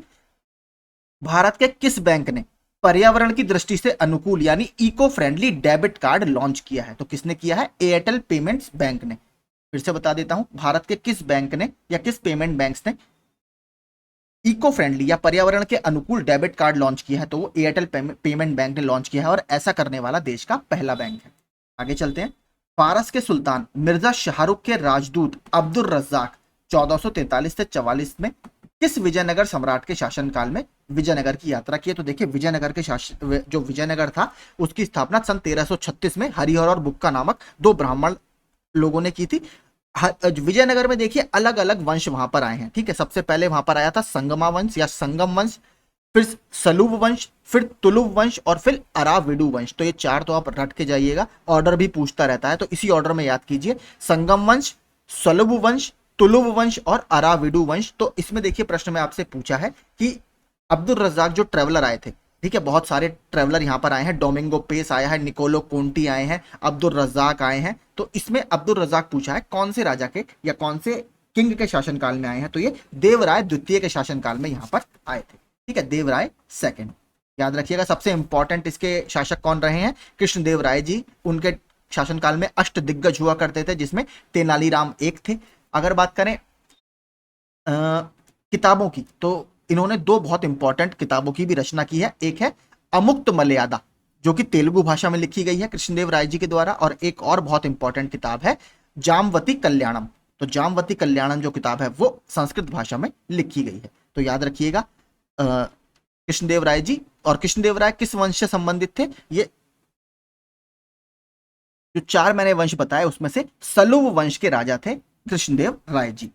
भारत के किस बैंक ने पर्यावरण की दृष्टि से अनुकूल यानी eco friendly debit card launch किया है। तो किसने किया है, एयरटेल पेमेंट्स बैंक ने। फिर से बता देता हूं, भारत के किस बैंक ने या किस पेमेंट बैंक्स ने इको फ्रेंडली या पर्यावरण के अनुकूल डेबिट कार्ड लॉन्च किया है, तो वो एयरटेल पेमेंट बैंक ने लॉन्च किया है, और ऐसा करने वाला देश का पहला बैंक है। आगे चलते हैं। फारस के सुल्तान मिर्जा शाहरुख के राजदूत अब्दुल रज्जाक 1443 से 44 में किस विजयनगर सम्राट के शासनकाल में विजयनगर की यात्रा की है। तो देखिए विजयनगर के शासन, जो विजयनगर था, उसकी स्थापना सन 1336 में हरिहर और बुक्का नामक दो ब्राह्मण लोगों ने की थी। विजयनगर में देखिए अलग अलग वंश वहां पर आए हैं। ठीक है, सबसे पहले वहां पर आया था संगमा वंश या संगम वंश, फिर सलूब वंश, फिर तुलुब वंश, और फिर अराविडु वंश। तो ये चार तो आप रट के जाइएगा, ऑर्डर भी पूछता रहता है, तो इसी ऑर्डर में याद कीजिए, संगम वंश, सलुब वंश, तुलुब वंश और अराविडु वंश। तो इसमें देखिए प्रश्न में आपसे पूछा है कि अब्दुल रज्जाक जो ट्रेवलर आए थे, ठीक है, बहुत सारे ट्रेवलर यहाँ पर आए हैं, डोमिंगो पेस आया है, निकोलो कोंटी आए हैं, अब्दुल रज्जाक आए हैं, तो इसमें अब्दुल रज्जाक पूछा है कौन से राजा के या कौन से किंग के शासनकाल में आए हैं। तो ये देवराय द्वितीय के शासनकाल में यहाँ पर आए थे। ठीक है, देवराय सेकंड। याद रखिएगा सबसे इंपॉर्टेंट इसके शासक कौन रहे हैं, कृष्णदेव राय जी। उनके शासनकाल में अष्ट दिग्गज हुआ करते थे, जिसमें तेनालीराम एक थे। अगर बात करें किताबों की, तो इन्होंने दो बहुत इंपॉर्टेंट किताबों की भी रचना की है। एक है अमुक्त मलयादा, जो कि तेलुगु भाषा में लिखी गई है कृष्णदेव राय जी के द्वारा, और एक और बहुत इंपॉर्टेंट किताब है जामवती कल्याणम। तो जामवती कल्याणम जो किताब है वो संस्कृत भाषा में लिखी गई है। तो याद रखिएगा कृष्णदेव राय जी। और कृष्णदेव राय किस वंश से संबंधित थे, ये जो चार मैंने वंश बताए उसमें से सलुव वंश के राजा थे कृष्णदेव राय जी।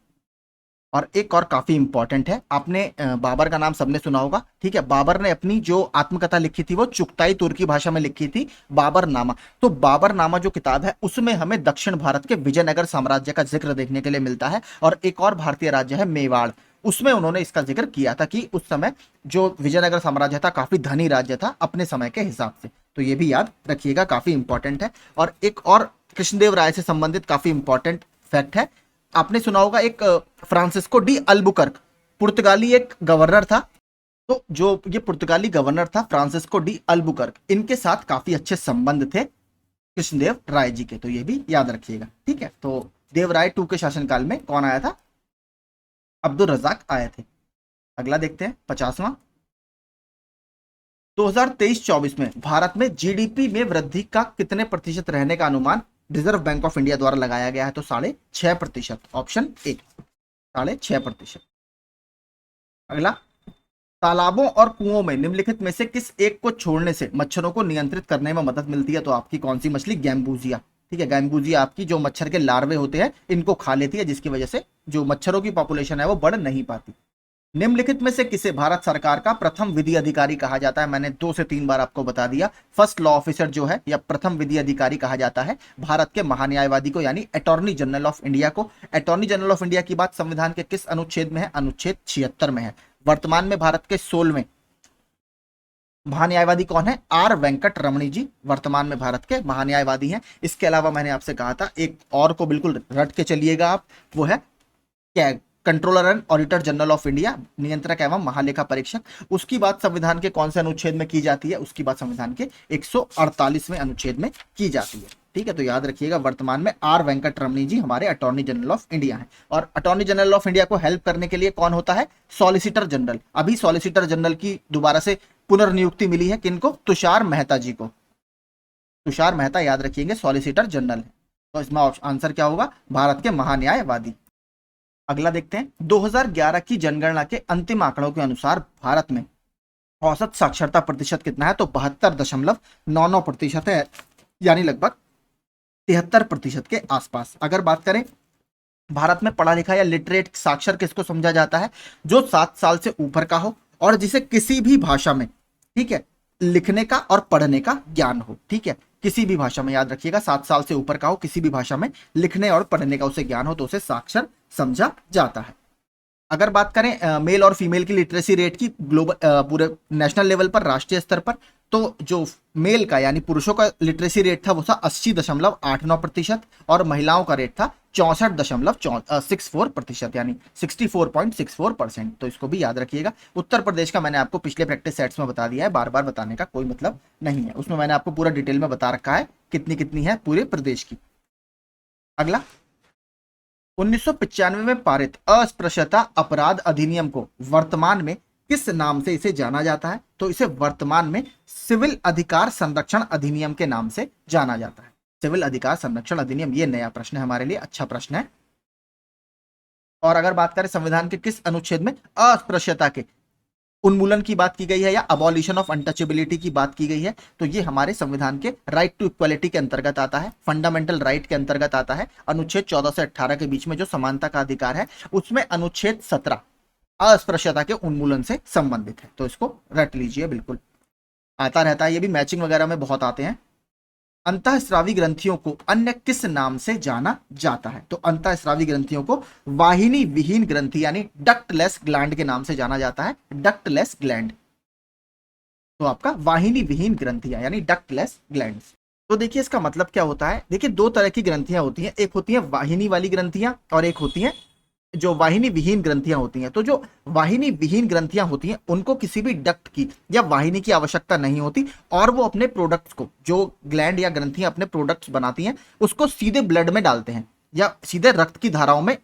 और एक और काफी इंपॉर्टेंट है, आपने बाबर का नाम सबने सुना होगा। ठीक है, बाबर ने अपनी जो आत्मकथा लिखी थी वो चुगताई तुर्की भाषा में लिखी थी, बाबर नामा। तो बाबर नामा जो किताब है उसमें हमें दक्षिण भारत के विजयनगर साम्राज्य का जिक्र देखने के लिए मिलता है। और एक और भारतीय राज्य है मेवाड़, उसमें उन्होंने इसका जिक्र किया था कि उस समय जो विजयनगर साम्राज्य था काफी धनी राज्य था अपने समय के हिसाब से। तो ये भी याद रखिएगा, काफी इंपॉर्टेंट है। और एक और कृष्णदेव राय से संबंधित काफी इंपॉर्टेंट फैक्ट है, आपने सुना होगा एक फ्रांसिस्को डी अल्बुकर्क, पुर्तगाली एक गवर्नर था। तो जो ये पुर्तगाली गवर्नर था फ्रांसिस्को डी अल्बुकर्क, इनके साथ काफी अच्छे संबंध थे कृष्णदेव राय जी के, तो ये भी याद रखिएगा। ठीक है, तो देवराय टू के शासनकाल में कौन आया था, अब्दुल रज्जाक आए थे। अगला देखते हैं 50वां। 2023-24 में भारत में जीडीपी में वृद्धि का कितने प्रतिशत रहने का अनुमान रिजर्व बैंक ऑफ इंडिया द्वारा लगाया गया है। तो 6.5%। Option A 6.5%। अगला, तालाबों और कुओं में निम्नलिखित में से किस एक को छोड़ने से मच्छरों को नियंत्रित करने में मदद मिलती है। तो आपकी कौन सी मछली, गैम्बूजिया। ठीक है, गैम्बूजिया आपकी जो मच्छर के लार्वे होते हैं इनको खा लेती है, जिसकी वजह से जो मच्छरों की पॉपुलेशन है वो बढ़ नहीं पाती। निम्नलिखित में से किसे भारत सरकार का प्रथम विधि अधिकारी कहा जाता है। मैंने 2 से 3 बार आपको बता दिया, फर्स्ट लॉ ऑफिसर जो है या प्रथम विधि अधिकारी कहा जाता है भारत के महान्यायवादी को, यानी अटॉर्नी जनरल ऑफ इंडिया को। अटॉर्नी जनरल ऑफ इंडिया की बात संविधान के किस अनुच्छेद में है, अनुच्छेद 76 में है। वर्तमान में भारत के 16वें महान्यायवादी कौन है, आर वेंकट रमणी जी वर्तमान में भारत के महान्यायवादी हैं। इसके अलावा मैंने आपसे कहा था एक और को बिल्कुल रट के चलिएगा आप, वो है CAG. Controller and auditor general of India, नियंत्रक एवं महालेखा परीक्षक। उसकी बात संविधान के कौन से अनुच्छेद में की जाती है? उसकी बात संविधान के 148वें अनुच्छेद में की जाती है। ठीक है, तो याद रखिएगा वर्तमान में आर वेंकटरमणी जी हमारे अटॉर्नी जनरल ऑफ इंडिया हैं। और अटॉर्नी जनरल ऑफ इंडिया को हेल्प करने के लिए कौन होता है? Solicitor general. अभी सॉलिसिटर जनरल की दोबारा से पुनर्नियुक्ति मिली है, किनको? तुषार मेहता जी को। तुषार मेहता याद रखिएंगे सॉलिसिटर जनरल है। तो इसमें आंसर क्या होगा? भारत के महान्यायवादी। अगला देखते हैं, 2011 की जनगणना के अंतिम आंकड़ों के अनुसार भारत में औसत साक्षरता प्रतिशत कितना है? तो 72.99% है, यानी लगभग 73% के आसपास। अगर बात करें भारत में पढ़ा लिखा या लिटरेट साक्षर किसको समझा जाता है? जो 7 साल से ऊपर का हो और जिसे किसी भी भाषा में, ठीक है, लिखने का और पढ़ने का ज्ञान हो। ठीक है, किसी भी भाषा में, याद रखिएगा 7 साल से ऊपर का हो, किसी भी भाषा में लिखने और पढ़ने का उसे ज्ञान हो तो उसे साक्षर समझा जाता है। अगर बात करें मेल और फीमेल की लिटरेसी रेट की ग्लोबल पूरे नेशनल लेवल पर, राष्ट्रीय स्तर पर, तो जो मेल का यानी पुरुषों का लिटरेसी रेट था वो था 80.89% और महिलाओं का रेट था 64.64%, यानी 64.64%। तो इसको भी याद रखिएगा। उत्तर प्रदेश का मैंने आपको पिछले प्रैक्टिस सेट्स में बता दिया है, बार बार बताने का कोई मतलब नहीं है। उसमें मैंने आपको पूरा डिटेल में बता रखा है कितनी कितनी है पूरे प्रदेश की। अगला, 1995 में पारित अस्पृश्यता अपराध अधिनियम को वर्तमान में किस नाम से इसे जाना जाता है? तो इसे वर्तमान में सिविल अधिकार संरक्षण अधिनियम के नाम से जाना जाता है। सिविल अधिकार संरक्षण अधिनियम, ये नया प्रश्न है हमारे लिए, अच्छा प्रश्न है। और अगर बात करें संविधान के किस अनुच्छेद में अस्पृश्यता के उन्मूलन की बात की गई है या अबॉलिशन ऑफ अनटचेबिलिटी की बात की गई है? तो ये हमारे संविधान के राइट टू इक्वालिटी के अंतर्गत आता है, फंडामेंटल राइट के अंतर्गत आता है। अनुच्छेद 14 से 18 के बीच में जो समानता का अधिकार है, उसमें अनुच्छेद 17 अस्पृश्यता के उन्मूलन से संबंधित है। तो इसको रट लीजिए, बिल्कुल आता रहता है, ये भी मैचिंग वगैरह में बहुत आते हैं। अंतःस्रावी ग्रंथियों को अन्य किस नाम से जाना जाता है? तो अंतःस्रावी ग्रंथियों को वाहिनी विहीन ग्रंथि यानी डक्टलेस ग्लैंड के नाम से जाना जाता है, डक्टलेस ग्लैंड। तो आपका वाहिनी विहीन ग्रंथियां यानी डक्टलेस ग्लैंड्स। तो देखिए इसका मतलब क्या होता है? देखिए 2 तरह की ग्रंथियां होती हैं, एक होती है वाहिनी वाली ग्रंथियां और एक होती है जो वाहिनी विहीन ग्रंथियां होती हैं। तो जो वाहिनी विहीन ग्रंथियां होती हैं उनको किसी भी डक्ट की या वाहिनी की आवश्यकता नहीं होती और वो अपने प्रोडक्ट्स को, जो ग्लैंड या ग्रंथियां अपने प्रोडक्ट्स बनाती हैं, उसको सीधे ब्लड में डालते हैं या सीधे रक्त की धाराओं में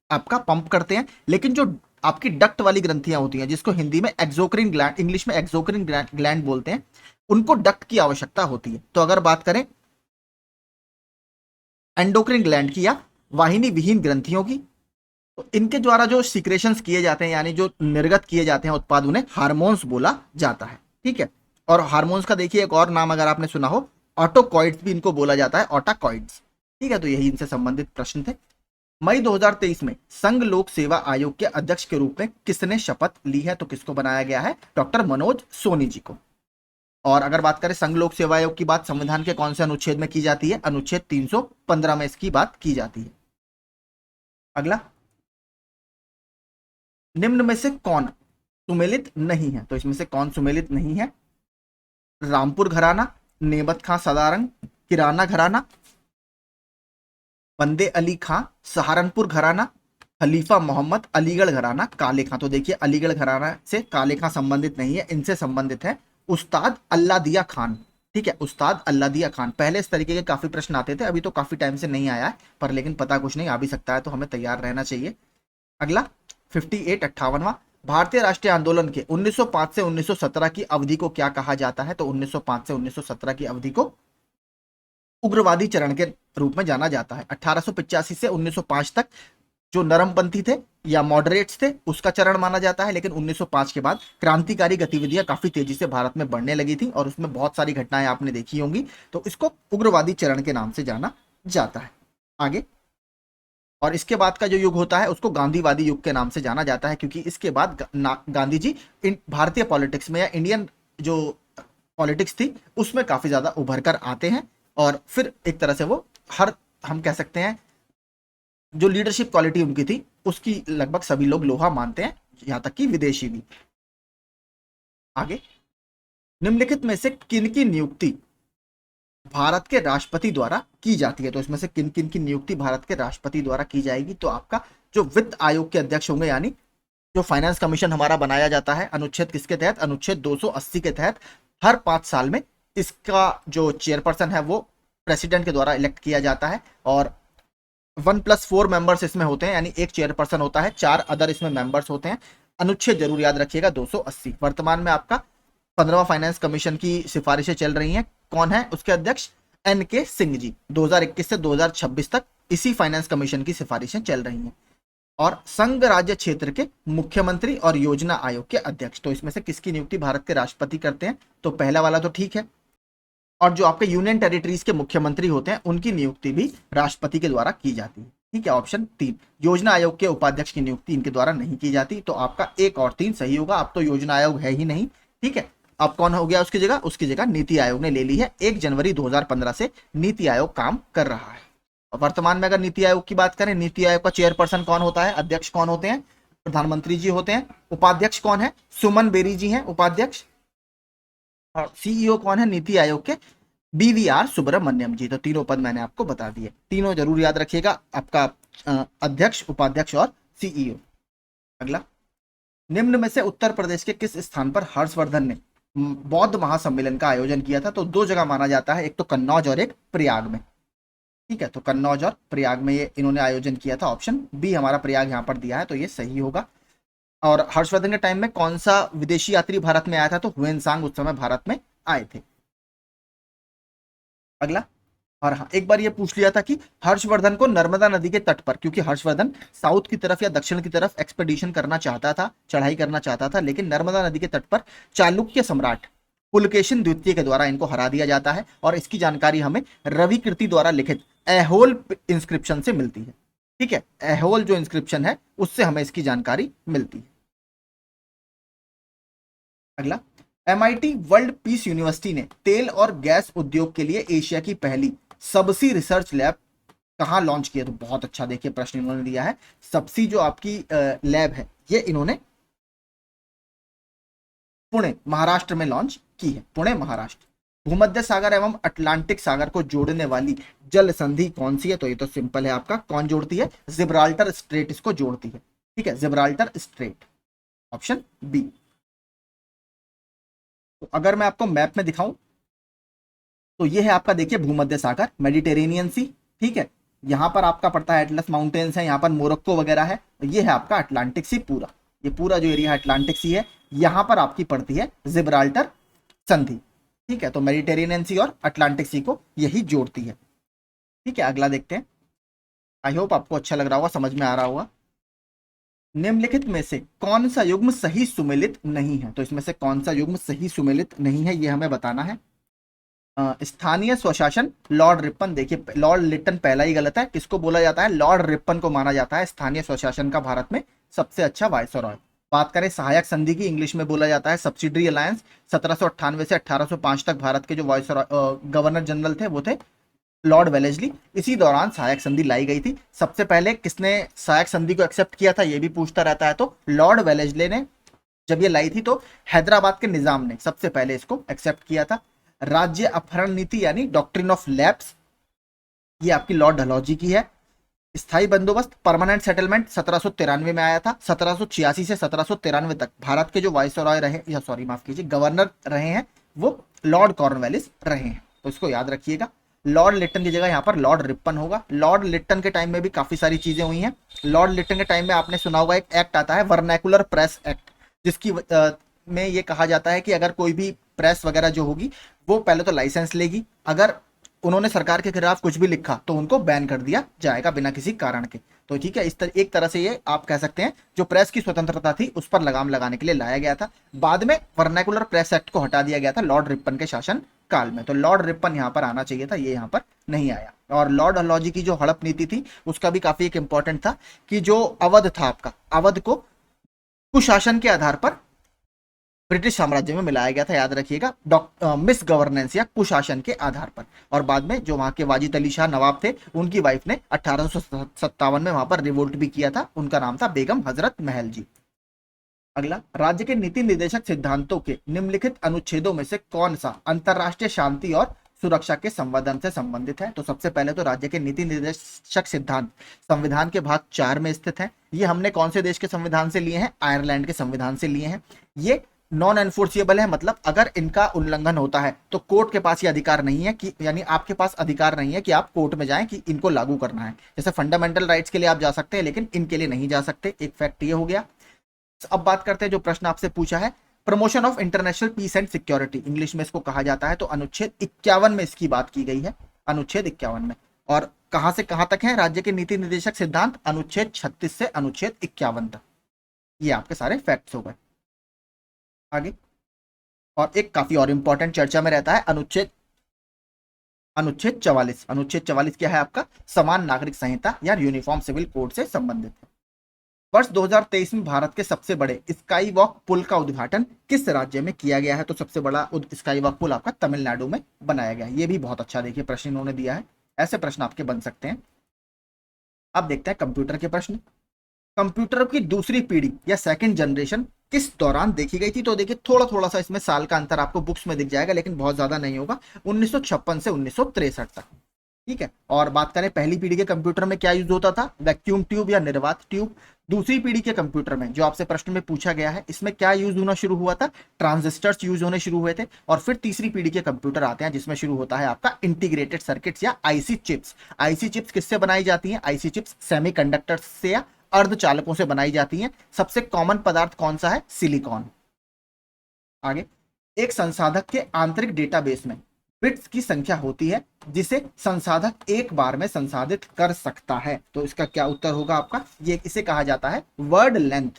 आपका पंप करते हैं। लेकिन जो आपकी डक्ट वाली ग्रंथियां होती हैं, जिसको हिंदी में एक्सोक्राइन ग्लैंड, इंग्लिश में एक्सोक्राइन ग्लैंड बोलते हैं, उनको डक्ट की आवश्यकता होती है। तो अगर बात करें एंडोक्राइन ग्लैंड की या वाहिनी विहीन ग्रंथियों की, तो इनके द्वारा जो सीक्रेशंस किए जाते हैं यानी जो निर्गत किए जाते हैं उत्पाद, उन्हें हार्मोन्स बोला जाता है। ठीक है, और हार्मोन्स का देखिए एक और नाम अगर आपने सुना हो, ऑटोकॉइड्स भी इनको बोला जाता है, ऑटाकॉइड्स। ठीक है, तो यही इनसे संबंधित प्रश्न थे। मई 2023 में संघ लोक सेवा आयोग के अध्यक्ष के रूप में किसने शपथ ली है? तो किसको बनाया गया है? डॉक्टर मनोज सोनी जी को। और अगर बात करें संघ लोक सेवा आयोग की बात संविधान के कौन से अनुच्छेद में की जाती है? अनुच्छेद 315 में इसकी बात की जाती है। अगला, निम्न में से कौन सुमेलित नहीं है? तो इसमें से कौन सुमेलित नहीं है? रामपुर घराना, नेमत खां सदारंग, किराना घराना, बंदे अली खां, सहारनपुर घराना, खलीफा मोहम्मद, अलीगढ़ घराना, काले खां। तो देखिए अलीगढ़ घराना से काले खां संबंधित नहीं है, इनसे संबंधित है उस्ताद अल्लादिया खान। ठीक है, उस्ताद अल्लादिया खान। पहले इस तरीके के काफी प्रश्न आते थे, अभी तो काफी टाइम से नहीं आया है, पर लेकिन पता कुछ नहीं, आ भी सकता है, तो हमें तैयार रहना चाहिए। अगला 58 भारतीय राष्ट्रीय आंदोलन के 1905 से 1917 की अवधि को क्या कहा जाता है? तो 1905 से 1917 की अवधि को उग्रवादी चरण के रूप में जाना जाता है। 1885 से 1905 तक जो नरमपंथी थे या मॉडरेट्स थे उसका चरण माना जाता है, लेकिन 1905 के बाद क्रांतिकारी गतिविधियां काफी तेजी से भारत में बढ़ने लगी थी और उसमें बहुत सारी घटनाएं आपने देखी होंगी, तो इसको उग्रवादी चरण के नाम से जाना जाता है। आगे, और इसके बाद का जो युग होता है उसको गांधीवादी युग के नाम से जाना जाता है, क्योंकि इसके बाद गांधी जी भारतीय पॉलिटिक्स में या इंडियन जो पॉलिटिक्स थी उसमें काफी ज्यादा उभर कर आते हैं और फिर एक तरह से वो हम कह सकते हैं जो लीडरशिप क्वालिटी उनकी थी उसकी लगभग सभी लोग लोहा मानते हैं, यहां तक कि विदेशी भी। आगे, निम्नलिखित में से किन की नियुक्ति भारत के राष्ट्रपति द्वारा की जाती है? तो इसमें से किन किन की नियुक्ति भारत के राष्ट्रपति द्वारा की जाएगी? तो आपका जो वित्त आयोग के अध्यक्ष होंगे, यानी जो फाइनेंस कमीशन हमारा बनाया जाता है अनुच्छेद किसके तहत, अनुच्छेद 280 के तहत, हर 5 साल में इसका जो चेयरपर्सन है वो प्रेसिडेंट के द्वारा इलेक्ट किया जाता है और 1+4 मेंबर्स इसमें होते हैं, यानी एक चेयरपर्सन होता है, 4 अदर इसमें मेंबर्स होते हैं। अनुच्छेद जरूर याद रखिएगा 280। वर्तमान में आपका 15वां फाइनेंस कमीशन की सिफारिशें चल रही हैं। कौन है उसके अध्यक्ष, NK सिंह जी। 2021 से 2026 तक इसी फाइनेंस कमीशन की सिफारिशें चल रही हैं। और संघ राज्य क्षेत्र के मुख्यमंत्री और योजना आयोग के अध्यक्ष, तो इसमें से किसकी नियुक्ति भारत के राष्ट्रपति करते हैं, तो पहला वाला तो ठीक है। और जो आपके यूनियन टेरिटरीज के मुख्यमंत्री होते हैं उनकी नियुक्ति भी राष्ट्रपति के द्वारा की जाती है। ठीक है, ऑप्शन 3। योजना आयोग के उपाध्यक्ष की नियुक्ति इनके द्वारा नहीं की जाती, तो आपका 1 और 3 सही होगा। अब तो योजना आयोग है ही नहीं। ठीक है, अब कौन हो गया उसकी जगह, उसकी जगह नीति आयोग ने ले ली है। 1 जनवरी 2015 से नीति आयोग काम कर रहा है। और वर्तमान में अगर नीति आयोग की बात करें, नीति आयोग का चेयरपर्सन कौन होता है, अध्यक्ष कौन होते हैं, प्रधानमंत्री जी होते हैं। उपाध्यक्ष कौन है, सुमन बेरी जी हैं उपाध्यक्ष। और सीईओ कौन है नीति आयोग के, BVR सुब्रमण्यम जी। तो तीनों पद मैंने आपको बता दिए, तीनों जरूर याद रखिएगा, आपका अध्यक्ष, उपाध्यक्ष और सीईओ। अगला, निम्न में से उत्तर प्रदेश के किस स्थान पर हर्षवर्धन ने बौद्ध महासम्मेलन का आयोजन किया था, तो 2 जगह माना जाता है, एक तो कन्नौज और एक प्रयाग में। ठीक है, तो कन्नौज और प्रयाग में ये इन्होंने आयोजन किया था। ऑप्शन बी हमारा प्रयाग यहाँ पर दिया है, तो ये सही होगा। और हर्षवर्धन के टाइम में कौन सा विदेशी यात्री भारत में आया था, तो हुएनसांग उस समय भारत में आए थे। अगला, और हाँ, एक बार ये पूछ लिया था कि हर्षवर्धन को नर्मदा नदी के तट पर, क्योंकि हर्षवर्धन साउथ की तरफ या दक्षिण की तरफ एक्सपेडिशन करना चाहता था, चढ़ाई करना चाहता था, लेकिन नर्मदा नदी के तट पर चालुक्य सम्राट पुलकेशिन द्वितीय के द्वारा इनको हरा दिया जाता है। और इसकी जानकारी हमें रवि कीर्ति द्वारा लिखित ऐहोल इंस्क्रिप्शन से मिलती है। ठीक है, ऐहोल जो इंस्क्रिप्शन है उससे हमें इसकी जानकारी मिलती है। अगला, MIT वर्ल्ड पीस यूनिवर्सिटी ने तेल और गैस उद्योग के लिए एशिया की पहली सबसी रिसर्च लैब कहां लॉन्च किया, तो बहुत अच्छा देखिए प्रश्न इन्होंने दिया है। सबसी जो आपकी लैब है ये इन्होंने पुणे महाराष्ट्र में लॉन्च की है, पुणे महाराष्ट्र। भूमध्य सागर एवं अटलांटिक सागर को जोड़ने वाली जल संधि कौन सी है, तो ये तो सिंपल है आपका, कौन जोड़ती है, जिब्राल्टर स्ट्रेट इसको जोड़ती है। ठीक है, जिब्राल्टर स्ट्रेट, ऑप्शन बी। तो अगर मैं आपको मैप में दिखाऊं तो ये है आपका, देखिए भूमध्य सागर, मेडिटेरेनियन सी। ठीक है, यहां पर आपका पड़ता है एटलस माउंटेन्स है, यहाँ पर मोरक्को वगैरह है। ये है आपका अटलांटिक सी पूरा, ये पूरा जो एरिया है अटलांटिक सी है। यहां पर आपकी पड़ती है जिब्राल्टर संधि। ठीक है, तो मेडिटेरेनियन सी और अटलांटिक सी को यही जोड़ती है। ठीक है, अगला देखते हैं। आई होप आपको अच्छा लग रहा होगा, समझ में आ रहा होगा। निम्नलिखित में से कौन सा युग्म सही सुमेलित नहीं है, तो इसमें से कौन सा युग्म सही सुमेलित नहीं है ये हमें बताना है। स्थानीय स्वशासन, लॉर्ड रिपन। देखिए लॉर्ड लिटन पहला ही गलत है, किसको बोला जाता है, लॉर्ड रिपन को माना जाता है स्थानीय स्वशासन का भारत में सबसे अच्छा वायसरॉय। बात करें सहायक संधि की, इंग्लिश में बोला जाता है सब्सिडरी अलायंस। 1798 से 1805 तक भारत के जो वायसरॉय गवर्नर जनरल थे वो थे लॉर्ड वेलेस्ली। इसी दौरान सहायक संधि लाई गई थी। सबसे पहले किसने सहायक संधि को एक्सेप्ट किया था ये भी पूछता रहता है, तो लॉर्ड वेलेस्ली ने जब ये लाई थी तो हैदराबाद के निजाम ने सबसे पहले इसको एक्सेप्ट किया था। राज्य अपहरण नीति यानी डॉक्ट्रिन ऑफ लैप्स, ये आपकी लॉर्ड डलहौजी की है। स्थायी बंदोबस्त, परमानेंट सेटलमेंट 1793 में आया था। 1786 से 1793 तक भारत के जो वायसरॉय रहे, या सॉरी माफ कीजिए, गवर्नर रहे हैं वो लॉर्ड कॉर्नवालिस रहे हैं, तो इसको याद रखिएगा। लॉर्ड लिटन की जगह यहाँ पर लॉर्ड रिपन होगा। लॉर्ड लिटन के टाइम में भी काफी सारी चीजें हुई हैं। लॉर्ड लिटन के टाइम में आपने सुना होगा एक एक्ट आता है वर्नैकुलर प्रेस एक्ट, जिसकी में ये कहा जाता है कि अगर कोई भी प्रेस वगैरह जो होगी वो पहले तो लाइसेंस लेगी, अगर उन्होंने सरकार के खिलाफ कुछ भी लिखा तो उनको बैन कर दिया जाएगा बिना किसी कारण के। तो ठीक है, एक तरह से ये आप कह सकते हैं जो प्रेस की स्वतंत्रता थी उस पर लगाम लगाने के लिए लाया गया था। बाद में वर्नैकुलर प्रेस एक्ट को हटा दिया गया था लॉर्ड रिपन के शासन काल में, तो लॉर्ड रिपन यहाँ पर आना चाहिए था, ये यहाँ पर नहीं आया। और लॉर्ड डलहौजी की जो हड़प नीति थी उसका भी काफी एक इंपॉर्टेंट था कि जो अवध था आपका, अवध को कुशासन के आधार पर ब्रिटिश साम्राज्य में मिलाया गया था, याद रखिएगा, मिस गवर्नेंस या कुशासन के आधार पर। और बाद में जो वहां के वाजिद अली शाह नवाब थे उनकी वाइफ ने 1857 में वहां पर रिवोल्ट भी किया था, उनका नाम था बेगम हजरत महल जी। अगला, राज्य के नीति निर्देशक सिद्धांतों के निम्नलिखित अनुच्छेदों में से कौन सा अंतरराष्ट्रीय शांति और सुरक्षा के संवर्धन से संबंधित है। तो सबसे पहले तो राज्य के नीति निर्देशक सिद्धांत संविधान के भाग 4 में स्थित है। ये हमने कौन से देश के संविधान से लिए हैं? आयरलैंड के संविधान से लिए हैं। ये नॉन एनफोर्सिएबल है, मतलब अगर इनका उल्लंघन होता है तो कोर्ट के पास ये अधिकार नहीं है कि, यानी आपके पास अधिकार नहीं है कि आप कोर्ट में जाएं कि इनको लागू करना है। जैसे फंडामेंटल राइट्स के लिए आप जा सकते हैं, लेकिन इनके लिए नहीं जा सकते। एक फैक्ट ये हो गया। अब बात करते हैं जो प्रश्न आपसे पूछा है, promotion of international peace and security, English में इसको कहा जाता है। तो अनुच्छेद 51 में इसकी बात की गई है, अनुच्छेद 51 में। और कहां से कहां तक है राज्य के नीति निर्देशक सिद्धांत? अनुच्छेद 36 से अनुच्छेद 51 तक। ये आपके सारे फैक्ट्स हो गए। आगे और एक काफी और इंपॉर्टेंट चर्चा में रहता है अनुच्छेद 44। अनुच्छेद 44 क्या है आपका? समान नागरिक संहिता या यूनिफॉर्म सिविल कोड से संबंधित है। वर्ष 2023 में भारत के सबसे बड़े स्काई वॉक पुल का उद्घाटन किस राज्य में किया गया है? तो सबसे बड़ा स्काई वॉक पुल आपका तमिलनाडु में बनाया गया है। ये भी बहुत अच्छा देखिए प्रश्न इन्होंने दिया है। ऐसे प्रश्न आपके बन सकते हैं। अब देखते हैं कंप्यूटर के प्रश्न। कंप्यूटर की दूसरी पीढ़ी या सेकंड जनरेशन किस दौरान देखी गई थी? तो देखिए थोड़ा थोड़ा सा इसमें साल का अंतर आपको बुक्स में दिख जाएगा, लेकिन बहुत ज्यादा नहीं होगा। 1956 से 1963 तक। ठीक है। और बात करें पहली पीढ़ी के कंप्यूटर में क्या यूज होता था? वैक्यूम ट्यूब या निर्वात ट्यूब। दूसरी पीढ़ी के कंप्यूटर में जो आपसे प्रश्न में पूछा गया है, इसमें क्या यूज होना शुरू हुआ था? ट्रांजिस्टर्स यूज होने शुरू हुए थे। और फिर तीसरी पीढ़ी के कंप्यूटर आते हैं जिसमें शुरू होता है आपका इंटीग्रेटेड सर्किट्स या आईसी चिप्स। आईसी चिप्स किससे बनाई जाती हैं? आईसी चिप्स सेमीकंडक्टर्स से या अर्धचालकों से बनाई जाती हैं। सबसे कॉमन पदार्थ कौन सा है? सिलिकॉन। आगे, एक संसाधक के आंतरिक डेटाबेस में बिट्स की संख्या होती है जिसे संसाधक एक बार में संसाधित कर सकता है। तो इसका क्या उत्तर होगा आपका? ये इसे कहा जाता है वर्ड लेंथ।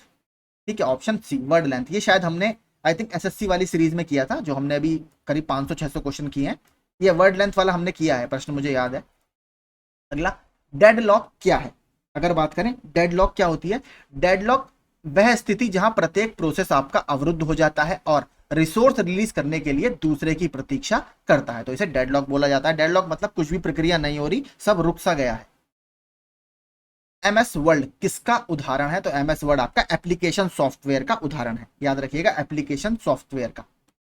ठीक है, ऑप्शन सी वर्ड लेंथ। ये शायद हमने आई थिंक एसएससी वाली सीरीज में किया था, जो हमने अभी करीब 500-600 क्वेश्चन किए हैं। ये वर्ड लेंथ वाला हमने किया है प्रश्न, मुझे याद है। अगला, डेडलॉक क्या है? अगर बात करें डेडलॉक क्या होती है? डेडलॉक वह स्थिति जहां प्रत्येक प्रोसेस आपका अवरुद्ध हो जाता है और रिसोर्स रिलीज करने के लिए दूसरे की प्रतीक्षा करता है, तो इसे डेडलॉक बोला जाता है। डेडलॉक मतलब कुछ भी प्रक्रिया नहीं हो रही, सब रुक सा गया है। एमएस वर्ड किसका उदाहरण है? तो एमएस वर्ड आपका एप्लीकेशन सॉफ्टवेयर का उदाहरण है। याद रखिएगा, एप्लीकेशन सॉफ्टवेयर का।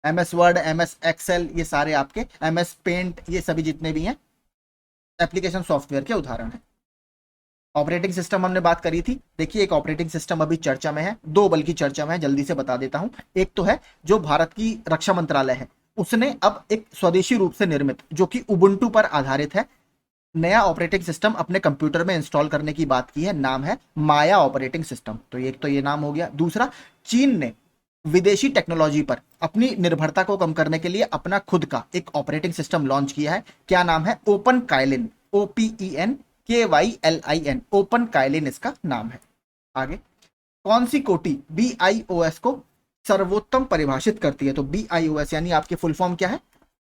एमएस वर्ड, एमएस एक्सेल, ये सारे आपके, एमएस पेंट, ये सभी जितने भी हैं एप्लीकेशन सॉफ्टवेयर के उदाहरण है। ऑपरेटिंग सिस्टम हमने बात करी थी। देखिए एक ऑपरेटिंग सिस्टम अभी चर्चा में है, दो बल्कि चर्चा में है, जल्दी से बता देता हूं। एक तो है जो भारत की रक्षा मंत्रालय है, उसने अब एक स्वदेशी रूप से निर्मित, जो कि उबुंटू पर आधारित है, नया ऑपरेटिंग सिस्टम अपने कंप्यूटर में इंस्टॉल करने की बात की है। नाम है माया ऑपरेटिंग सिस्टम। तो एक तो ये नाम हो गया। दूसरा, चीन ने विदेशी टेक्नोलॉजी पर अपनी निर्भरता को कम करने के लिए अपना खुद का एक ऑपरेटिंग सिस्टम लॉन्च किया है। क्या नाम है? Open Kaelin, OPEN KYLIN, open Kaelin इसका नाम है। आगे, कौन सी कोटि BIOS को सर्वोत्तम परिभाषित करती है? तो BIOS यानी आपकी फुल फॉर्म क्या है?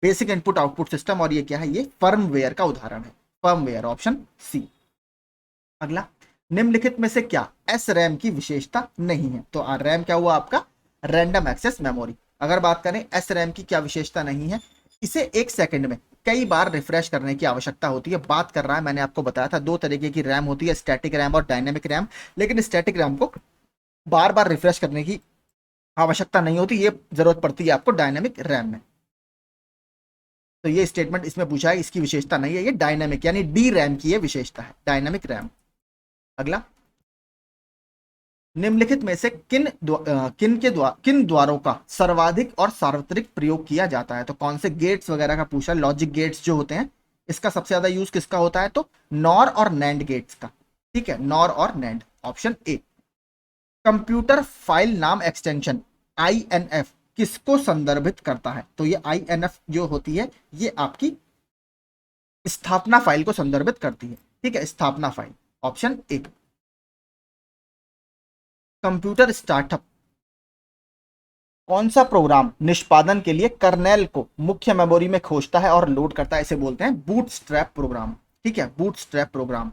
Basic input output system. और ये क्या है? ये फर्मवेयर का उदाहरण है, फर्मवेयर, ऑप्शन सी। अगला, निम्नलिखित में से क्या SRAM की विशेषता नहीं है? तो RAM क्या हुआ आपका? Random access memory. अगर बात करें SRAM की क्या विशेषता नहीं है, इसे एक सेकंड में कई बार रिफ्रेश करने की आवश्यकता होती है। बात कर रहा है, मैंने आपको बताया था, दो तरीके की रैम होती है, स्टैटिक रैम और डायनेमिक रैम। लेकिन स्टैटिक रैम को बार बार रिफ्रेश करने की आवश्यकता नहीं होती, ये जरूरत पड़ती है आपको डायनेमिक रैम में। तो ये स्टेटमेंट इसमें पूछा है, इसकी विशेषता नहीं है, ये डायनेमिक यानी डी रैम की ये विशेषता है, डायनेमिक रैम। अगला, निम्नलिखित में से किन द्वारों का सर्वाधिक और सार्वत्रिक प्रयोग किया जाता है? तो कौन से गेट्स वगैरह का पूछा, लॉजिक गेट्स जो होते हैं, इसका सबसे ज्यादा यूज किसका होता है? तो नॉर और नैंड गेट्स का। ठीक है, नॉर और NAND, option A. Computer file नाम एक्सटेंशन INF किसको संदर्भित करता है? तो ये INF जो होती है, ये आपकी स्थापना फाइल को संदर्भित करती है। ठीक है, स्थापना file, option A. Computer startup कौन सा प्रोग्राम निष्पादन के लिए कर्नेल को मुख्य मेमोरी में खोजता है और लोड करता है? इसे बोलते हैं बूटस्ट्रैप प्रोग्राम। ठीक है, बूटस्ट्रैप प्रोग्राम।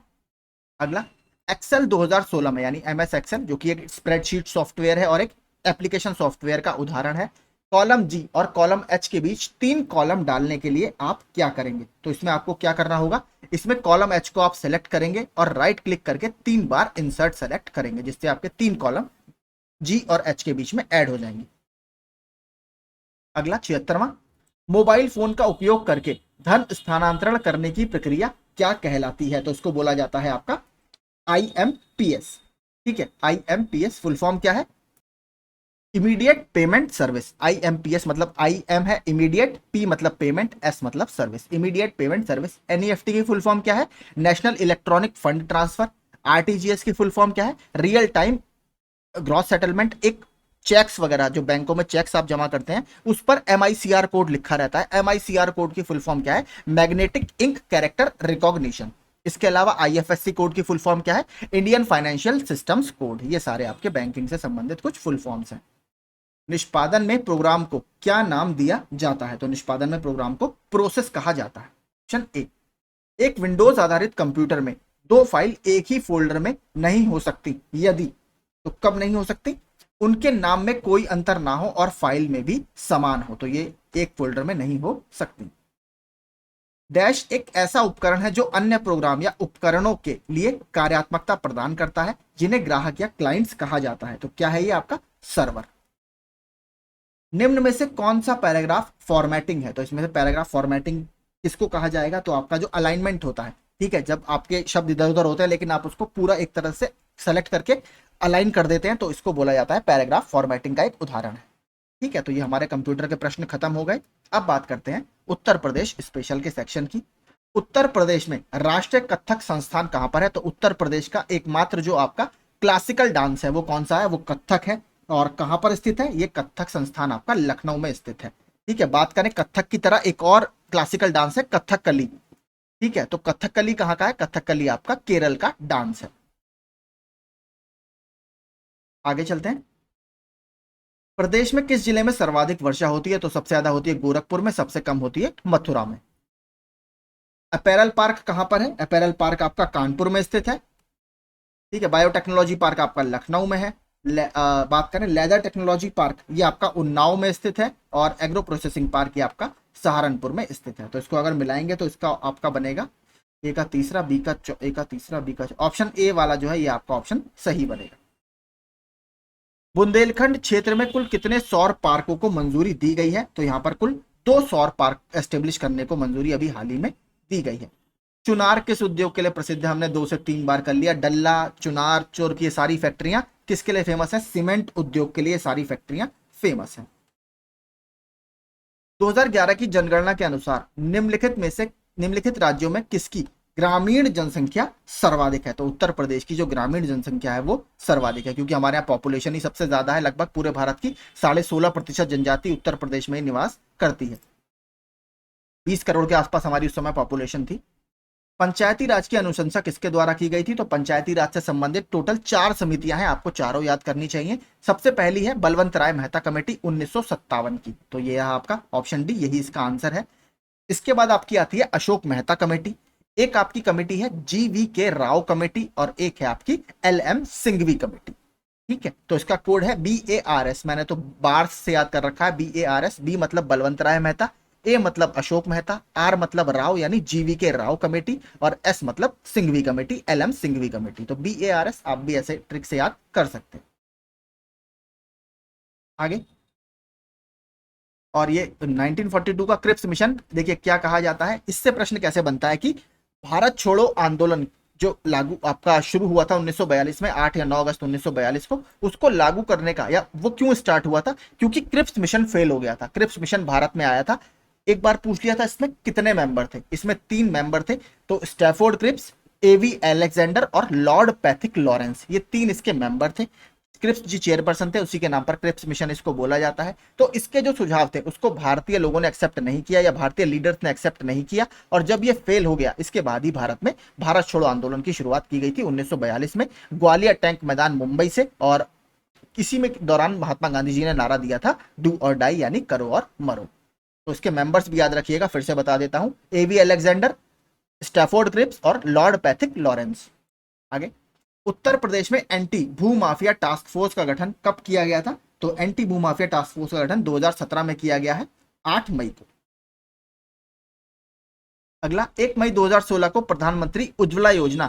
अगला, एक्सेल 2016 में, यानी MS एक्सेल जो कि एक स्प्रेडशीट सॉफ्टवेयर है और एक एप्लीकेशन सॉफ्टवेयर का उदाहरण है, कॉलम G और कॉलम H के बीच 3 कॉलम डालने के लिए आप क्या करेंगे? तो इसमें आपको क्या करना होगा? इसमें कॉलम H को आप सेलेक्ट करेंगे और राइट क्लिक करके 3 बार इंसर्ट सेलेक्ट करेंगे, जिससे आपके 3 कॉलम G और H के बीच में ऐड हो जाएंगे। अगला 76वां, मोबाइल फोन का उपयोग करके धन स्थानांतरण करने की प्रक्रिया क्या कहलाती है? तो इसको बोला जाता है आपका IMPS। ठीक है, IMPS फुल फॉर्म क्या है? Immediate payment service. IMPS मतलब IM है इमीडिएट, P मतलब पेमेंट, S मतलब service, immediate payment service. NEFT की फुल फॉर्म क्या है? National electronic fund transfer. RTGS की फुल फॉर्म क्या है? Real time gross settlement. एक चेक्स वगैरह जो बैंकों में चेक्स आप जमा करते हैं उस पर MICR कोड लिखा रहता है। MICR कोड की फुल फॉर्म क्या है? Magnetic ink character recognition. इसके अलावा IFSC कोड की फुल फॉर्म क्या है? Indian financial systems code. ये सारे आपके बैंकिंग से संबंधित कुछ फुल फॉर्म्स हैं। निष्पादन में प्रोग्राम को क्या नाम दिया जाता है? तो निष्पादन में प्रोग्राम को प्रोसेस कहा जाता है। ऑप्शन ए। एक विंडोज आधारित कंप्यूटर में दो फाइल एक ही फोल्डर में नहीं हो सकती यदि, तो कब नहीं हो सकती? उनके नाम में कोई अंतर ना हो और फाइल में भी समान हो, तो ये एक फोल्डर में नहीं हो सकती। डैश एक ऐसा उपकरण है जो अन्य प्रोग्राम या उपकरणों के लिए कार्यात्मकता प्रदान करता है जिन्हें ग्राहक या क्लाइंट्स कहा जाता है। तो क्या है ये आपका? सर्वर। निम्न में से कौन सा पैराग्राफ फॉर्मेटिंग है? तो इसमें से पैराग्राफ फॉर्मेटिंग किसको कहा जाएगा? तो आपका जो अलाइनमेंट होता है, ठीक है, जब आपके शब्द इधर उधर होते हैं लेकिन आप उसको पूरा एक तरह से सेलेक्ट करके अलाइन कर देते हैं, तो इसको बोला जाता है पैराग्राफ फॉर्मेटिंग का एक उदाहरण है। ठीक है, तो ये हमारे कंप्यूटर के प्रश्न खत्म हो गए। अब बात करते हैं उत्तर प्रदेश स्पेशल के सेक्शन की। उत्तर प्रदेश में राष्ट्रीय कथक संस्थान कहां पर है? तो उत्तर प्रदेश का एकमात्र जो आपका क्लासिकल डांस है वो कौन सा है? वो कथक है। और कहां पर स्थित है? ये कथक संस्थान आपका लखनऊ में स्थित है। ठीक है, बात करें कथक की तरह एक और क्लासिकल डांस है कथकली। ठीक है, तो कथकली कहां का है? कथकली आपका केरल का डांस है। आगे चलते हैं। प्रदेश में किस जिले में सर्वाधिक वर्षा होती है? तो सबसे ज्यादा होती है गोरखपुर में, सबसे कम होती है मथुरा में। अपैरल पार्क कहां पर है? अपैरल पार्क आपका कानपुर में स्थित है। ठीक है, बायोटेक्नोलॉजी पार्क आपका लखनऊ में है। बात करें लेदर टेक्नोलॉजी पार्क, ये आपका उन्नाव में स्थित है। और एग्रो प्रोसेसिंग पार्क ये आपका सहारनपुर में स्थित है। तो इसको अगर मिलाएंगे तो इसका आपका बनेगा ए का तीसरा बी का ए का तीसरा बी का, ऑप्शन ए वाला जो है ये आपका ऑप्शन सही बनेगा। बुंदेलखंड क्षेत्र में कुल कितने सौर पार्कों को मंजूरी दी गई है? तो यहाँ पर कुल 2 सौर पार्क एस्टेब्लिश करने को मंजूरी अभी हाल ही में दी गई है। चुनार किस उद्योग के लिए प्रसिद्ध है? हमने 2 से 3 बार कर लिया। डल्ला, चुनार, चोर की ये सारी फैक्ट्रियां किसके लिए फेमस है? सीमेंट उद्योग के लिए सारी फैक्ट्रियां फेमस हैं। 2011 की जनगणना के अनुसार निम्नलिखित राज्यों में किसकी ग्रामीण जनसंख्या सर्वाधिक है? तो उत्तर प्रदेश की जो ग्रामीण जनसंख्या है वो सर्वाधिक है, क्योंकि हमारे यहाँ पॉपुलेशन ही सबसे ज्यादा है। लगभग पूरे भारत की 16.5% जनजाति उत्तर प्रदेश में ही निवास करती है। 20 करोड़ के आसपास हमारी उस समय पॉपुलेशन थी। पंचायती राज की अनुशंसा किसके द्वारा की गई थी? तो पंचायती राज से संबंधित टोटल 4 समितियां हैं, आपको चारों याद करनी चाहिए। सबसे पहली है बलवंत राय मेहता कमेटी 1957 की, तो ये आपका ऑप्शन डी, यही इसका आंसर है। इसके बाद आपकी आती है अशोक मेहता कमेटी। एक आपकी कमेटी है GVK राव कमेटी और एक है आपकी LM सिंघवी कमेटी। ठीक है, तो इसका कोड है BARS, मैंने तो बार्स से याद कर रखा है BARS। बी मतलब बलवंत राय मेहता, ए मतलब अशोक मेहता, आर मतलब राव यानी GVK राव कमेटी, और एस मतलब Singhvi committee, LM Singhvi committee. तो BARS आप भी ऐसे ट्रिक से याद कर सकते हैं। आगे, और ये 1942 का क्रिप्स मिशन, देखिए क्या कहा जाता है, इससे प्रश्न कैसे बनता है कि भारत छोड़ो आंदोलन जो लागू आपका शुरू हुआ था 1942 में, 8 या 9 अगस्त 1942 को, उसको लागू करने का या वो क्यों स्टार्ट हुआ था? क्योंकि क्रिप्स मिशन फेल हो गया था। क्रिप्स मिशन भारत में आया था, एक बार पूछ लिया था इसमें कितने मेंबर थे? इसमें 3 मेंबर थे, तो स्टैफोर्ड क्रिप्स, AV अलेक्जेंडर और लॉर्ड पैथिक लॉरेंस, ये 3 इसके मेंबर थे। क्रिप्स जी चेयरपर्सन थे, उसी के नाम पर क्रिप्स मिशन इसको बोला जाता है। तो इसके जो सुझाव थे उसको भारतीय लोगों ने एक्सेप्ट नहीं किया या भारतीय लीडर्स ने एक्सेप्ट नहीं किया, और जब ये फेल हो गया इसके बाद ही भारत में भारत छोड़ो आंदोलन की शुरुआत की गई थी 1942 में, ग्वालियर टैंक मैदान मुंबई से। और इसी में दौरान महात्मा गांधी जी ने नारा दिया था डू और डाई, यानी करो और मरो। तो इसके मेंबर्स भी याद रखिएगा, फिर से बता देता हूं, AV अलेक्जेंडर, स्टैफोर्ड क्रिप्स और लॉर्ड पैथिक लॉरेंस। आगे, उत्तर प्रदेश में एंटी भू माफिया टास्क फोर्स का गठन कब किया गया था? तो एंटी भू माफिया टास्क फोर्स का गठन 2017 में किया गया है, 8 मई को। अगला, 1 मई 2016 को प्रधानमंत्री उज्ज्वला योजना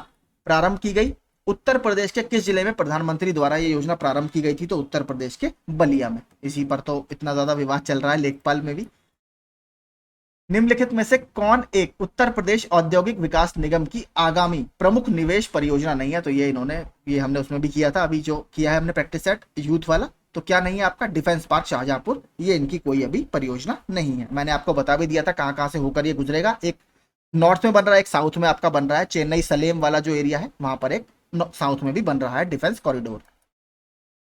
प्रारंभ की गई। उत्तर प्रदेश के किस जिले में प्रधानमंत्री द्वारा यह योजना प्रारंभ की गई थी? तो उत्तर प्रदेश के बलिया में। इसी पर तो इतना ज्यादा विवाद चल रहा है लेखपाल में भी। निम्नलिखित में से कौन एक उत्तर प्रदेश औद्योगिक विकास निगम की आगामी प्रमुख निवेश परियोजना नहीं है? तो ये हमने उसमें भी किया था, अभी जो किया है हमने प्रैक्टिस सेट यूथ वाला। तो क्या नहीं है आपका? डिफेंस पार्क शाहजहांपुर, ये इनकी कोई अभी परियोजना नहीं है। मैंने आपको बता भी दिया था कहाँ कहाँ से होकर ये गुजरेगा। एक नॉर्थ में बन रहा है, एक साउथ में आपका बन रहा है, चेन्नई सलेम वाला जो एरिया है वहां पर एक साउथ में भी बन रहा है डिफेंस कॉरिडोर।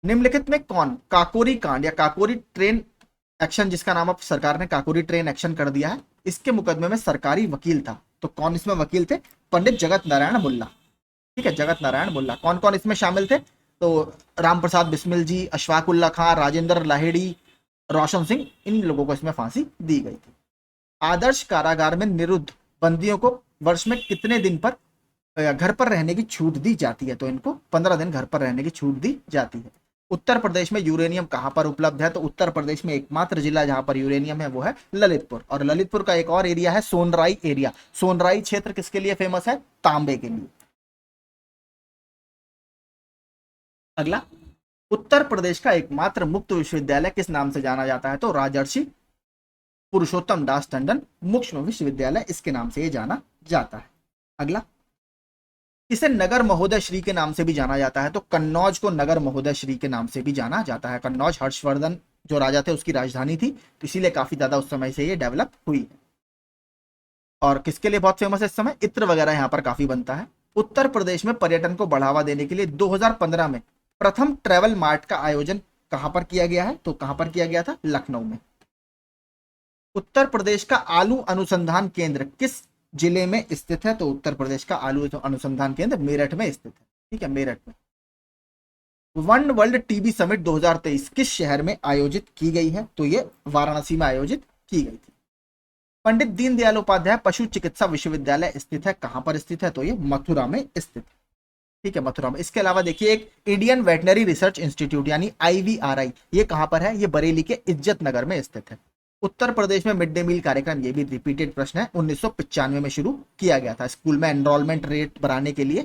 निम्नलिखित में कौन काकोरी कांड या काकोरी ट्रेन एक्शन, जिसका नाम अब सरकार ने काकोरी ट्रेन एक्शन कर दिया है, इसके मुकदमे में सरकारी वकील था? तो कौन इसमें वकील थे? पंडित जगत नारायण मुल्ला। ठीक है, जगत नारायण मुल्ला। कौन कौन इसमें शामिल थे? तो राम प्रसाद बिस्मिल जी, अशफाकुल्ला खां, राजेंद्र लाहिड़ी, रोशन सिंह, इन लोगों को इसमें फांसी दी गई थी। आदर्श कारागार में निरुद्ध बंदियों को वर्ष में कितने दिन पर घर पर रहने की छूट दी जाती है? तो इनको 15 दिन घर पर रहने की छूट दी जाती है। उत्तर प्रदेश में यूरेनियम कहां पर उपलब्ध है? तो उत्तर प्रदेश में एकमात्र जिला जहां पर यूरेनियम है वो है ललितपुर। और ललितपुर का एक और एरिया है सोनराई एरिया। सोनराई क्षेत्र किसके लिए फेमस है? तांबे के लिए। अगला, उत्तर प्रदेश का एकमात्र मुक्त विश्वविद्यालय किस नाम से जाना जाता है? तो राजर्षि पुरुषोत्तम दास टंडन मुक्त विश्वविद्यालय, इसके नाम से ये जाना जाता है। अगला, इसे नगर महोदय श्री के नाम से भी जाना जाता है? तो कन्नौज को नगर महोदय श्री के नाम से भी जाना जाता है। कन्नौज हर्षवर्धन जो राजा थे उसकी राजधानी थी, तो इसीलिए काफी ज्यादा उस समय से ये डेवलप हुई है। और किसके लिए बहुत फेमस है इस समय? इत्र वगैरह यहाँ पर काफी बनता है। उत्तर प्रदेश में पर्यटन को बढ़ावा देने के लिए 2015 में प्रथम ट्रेवल मार्ट का आयोजन कहां पर किया गया है? तो कहां पर किया गया था? लखनऊ में। उत्तर प्रदेश का आलू अनुसंधान केंद्र किस जिले में स्थित है? तो उत्तर प्रदेश का आलू अनुसंधान केंद्र मेरठ में स्थित है। ठीक है, मेरठ में। वन वर्ल्ड टीबी समिट 2023 किस शहर में आयोजित की गई है? तो ये वाराणसी में आयोजित की गई थी। पंडित दीनदयाल उपाध्याय पशु चिकित्सा विश्वविद्यालय स्थित है, कहां पर स्थित है? तो ये मथुरा में स्थित है। ठीक है, मथुरा में। इसके अलावा देखिए एक इंडियन वेटनरी रिसर्च इंस्टीट्यूट यानी IVRI, ये कहां पर है? ये बरेली के इज्जत नगर में स्थित है। उत्तर प्रदेश में मिड डे मील कार्यक्रम, ये भी रिपीटेड प्रश्न है, 1995 में शुरू किया गया था स्कूल में एनरोलमेंट रेट बढ़ाने के लिए,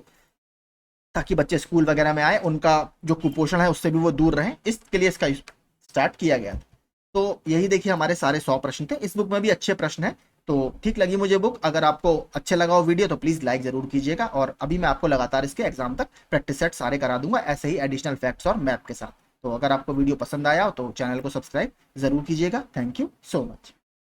ताकि बच्चे स्कूल वगैरह में आए, उनका जो कुपोषण है उससे भी वो दूर रहें, इसके लिए इसका स्टार्ट किया गया था। तो यही देखिए हमारे सारे 100 प्रश्न थे। इस बुक में भी अच्छे प्रश्न हैं, तो ठीक लगी मुझे बुक। अगर आपको अच्छे लगा हो वीडियो तो प्लीज लाइक जरूर कीजिएगा। और अभी मैं आपको लगातार इसके एग्जाम तक प्रैक्टिस सेट सारे करा दूंगा, ऐसे ही एडिशनल फैक्ट्स और मैप के साथ। तो अगर आपको वीडियो पसंद आया हो तो चैनल को सब्सक्राइब जरूर कीजिएगा। Thank you so much.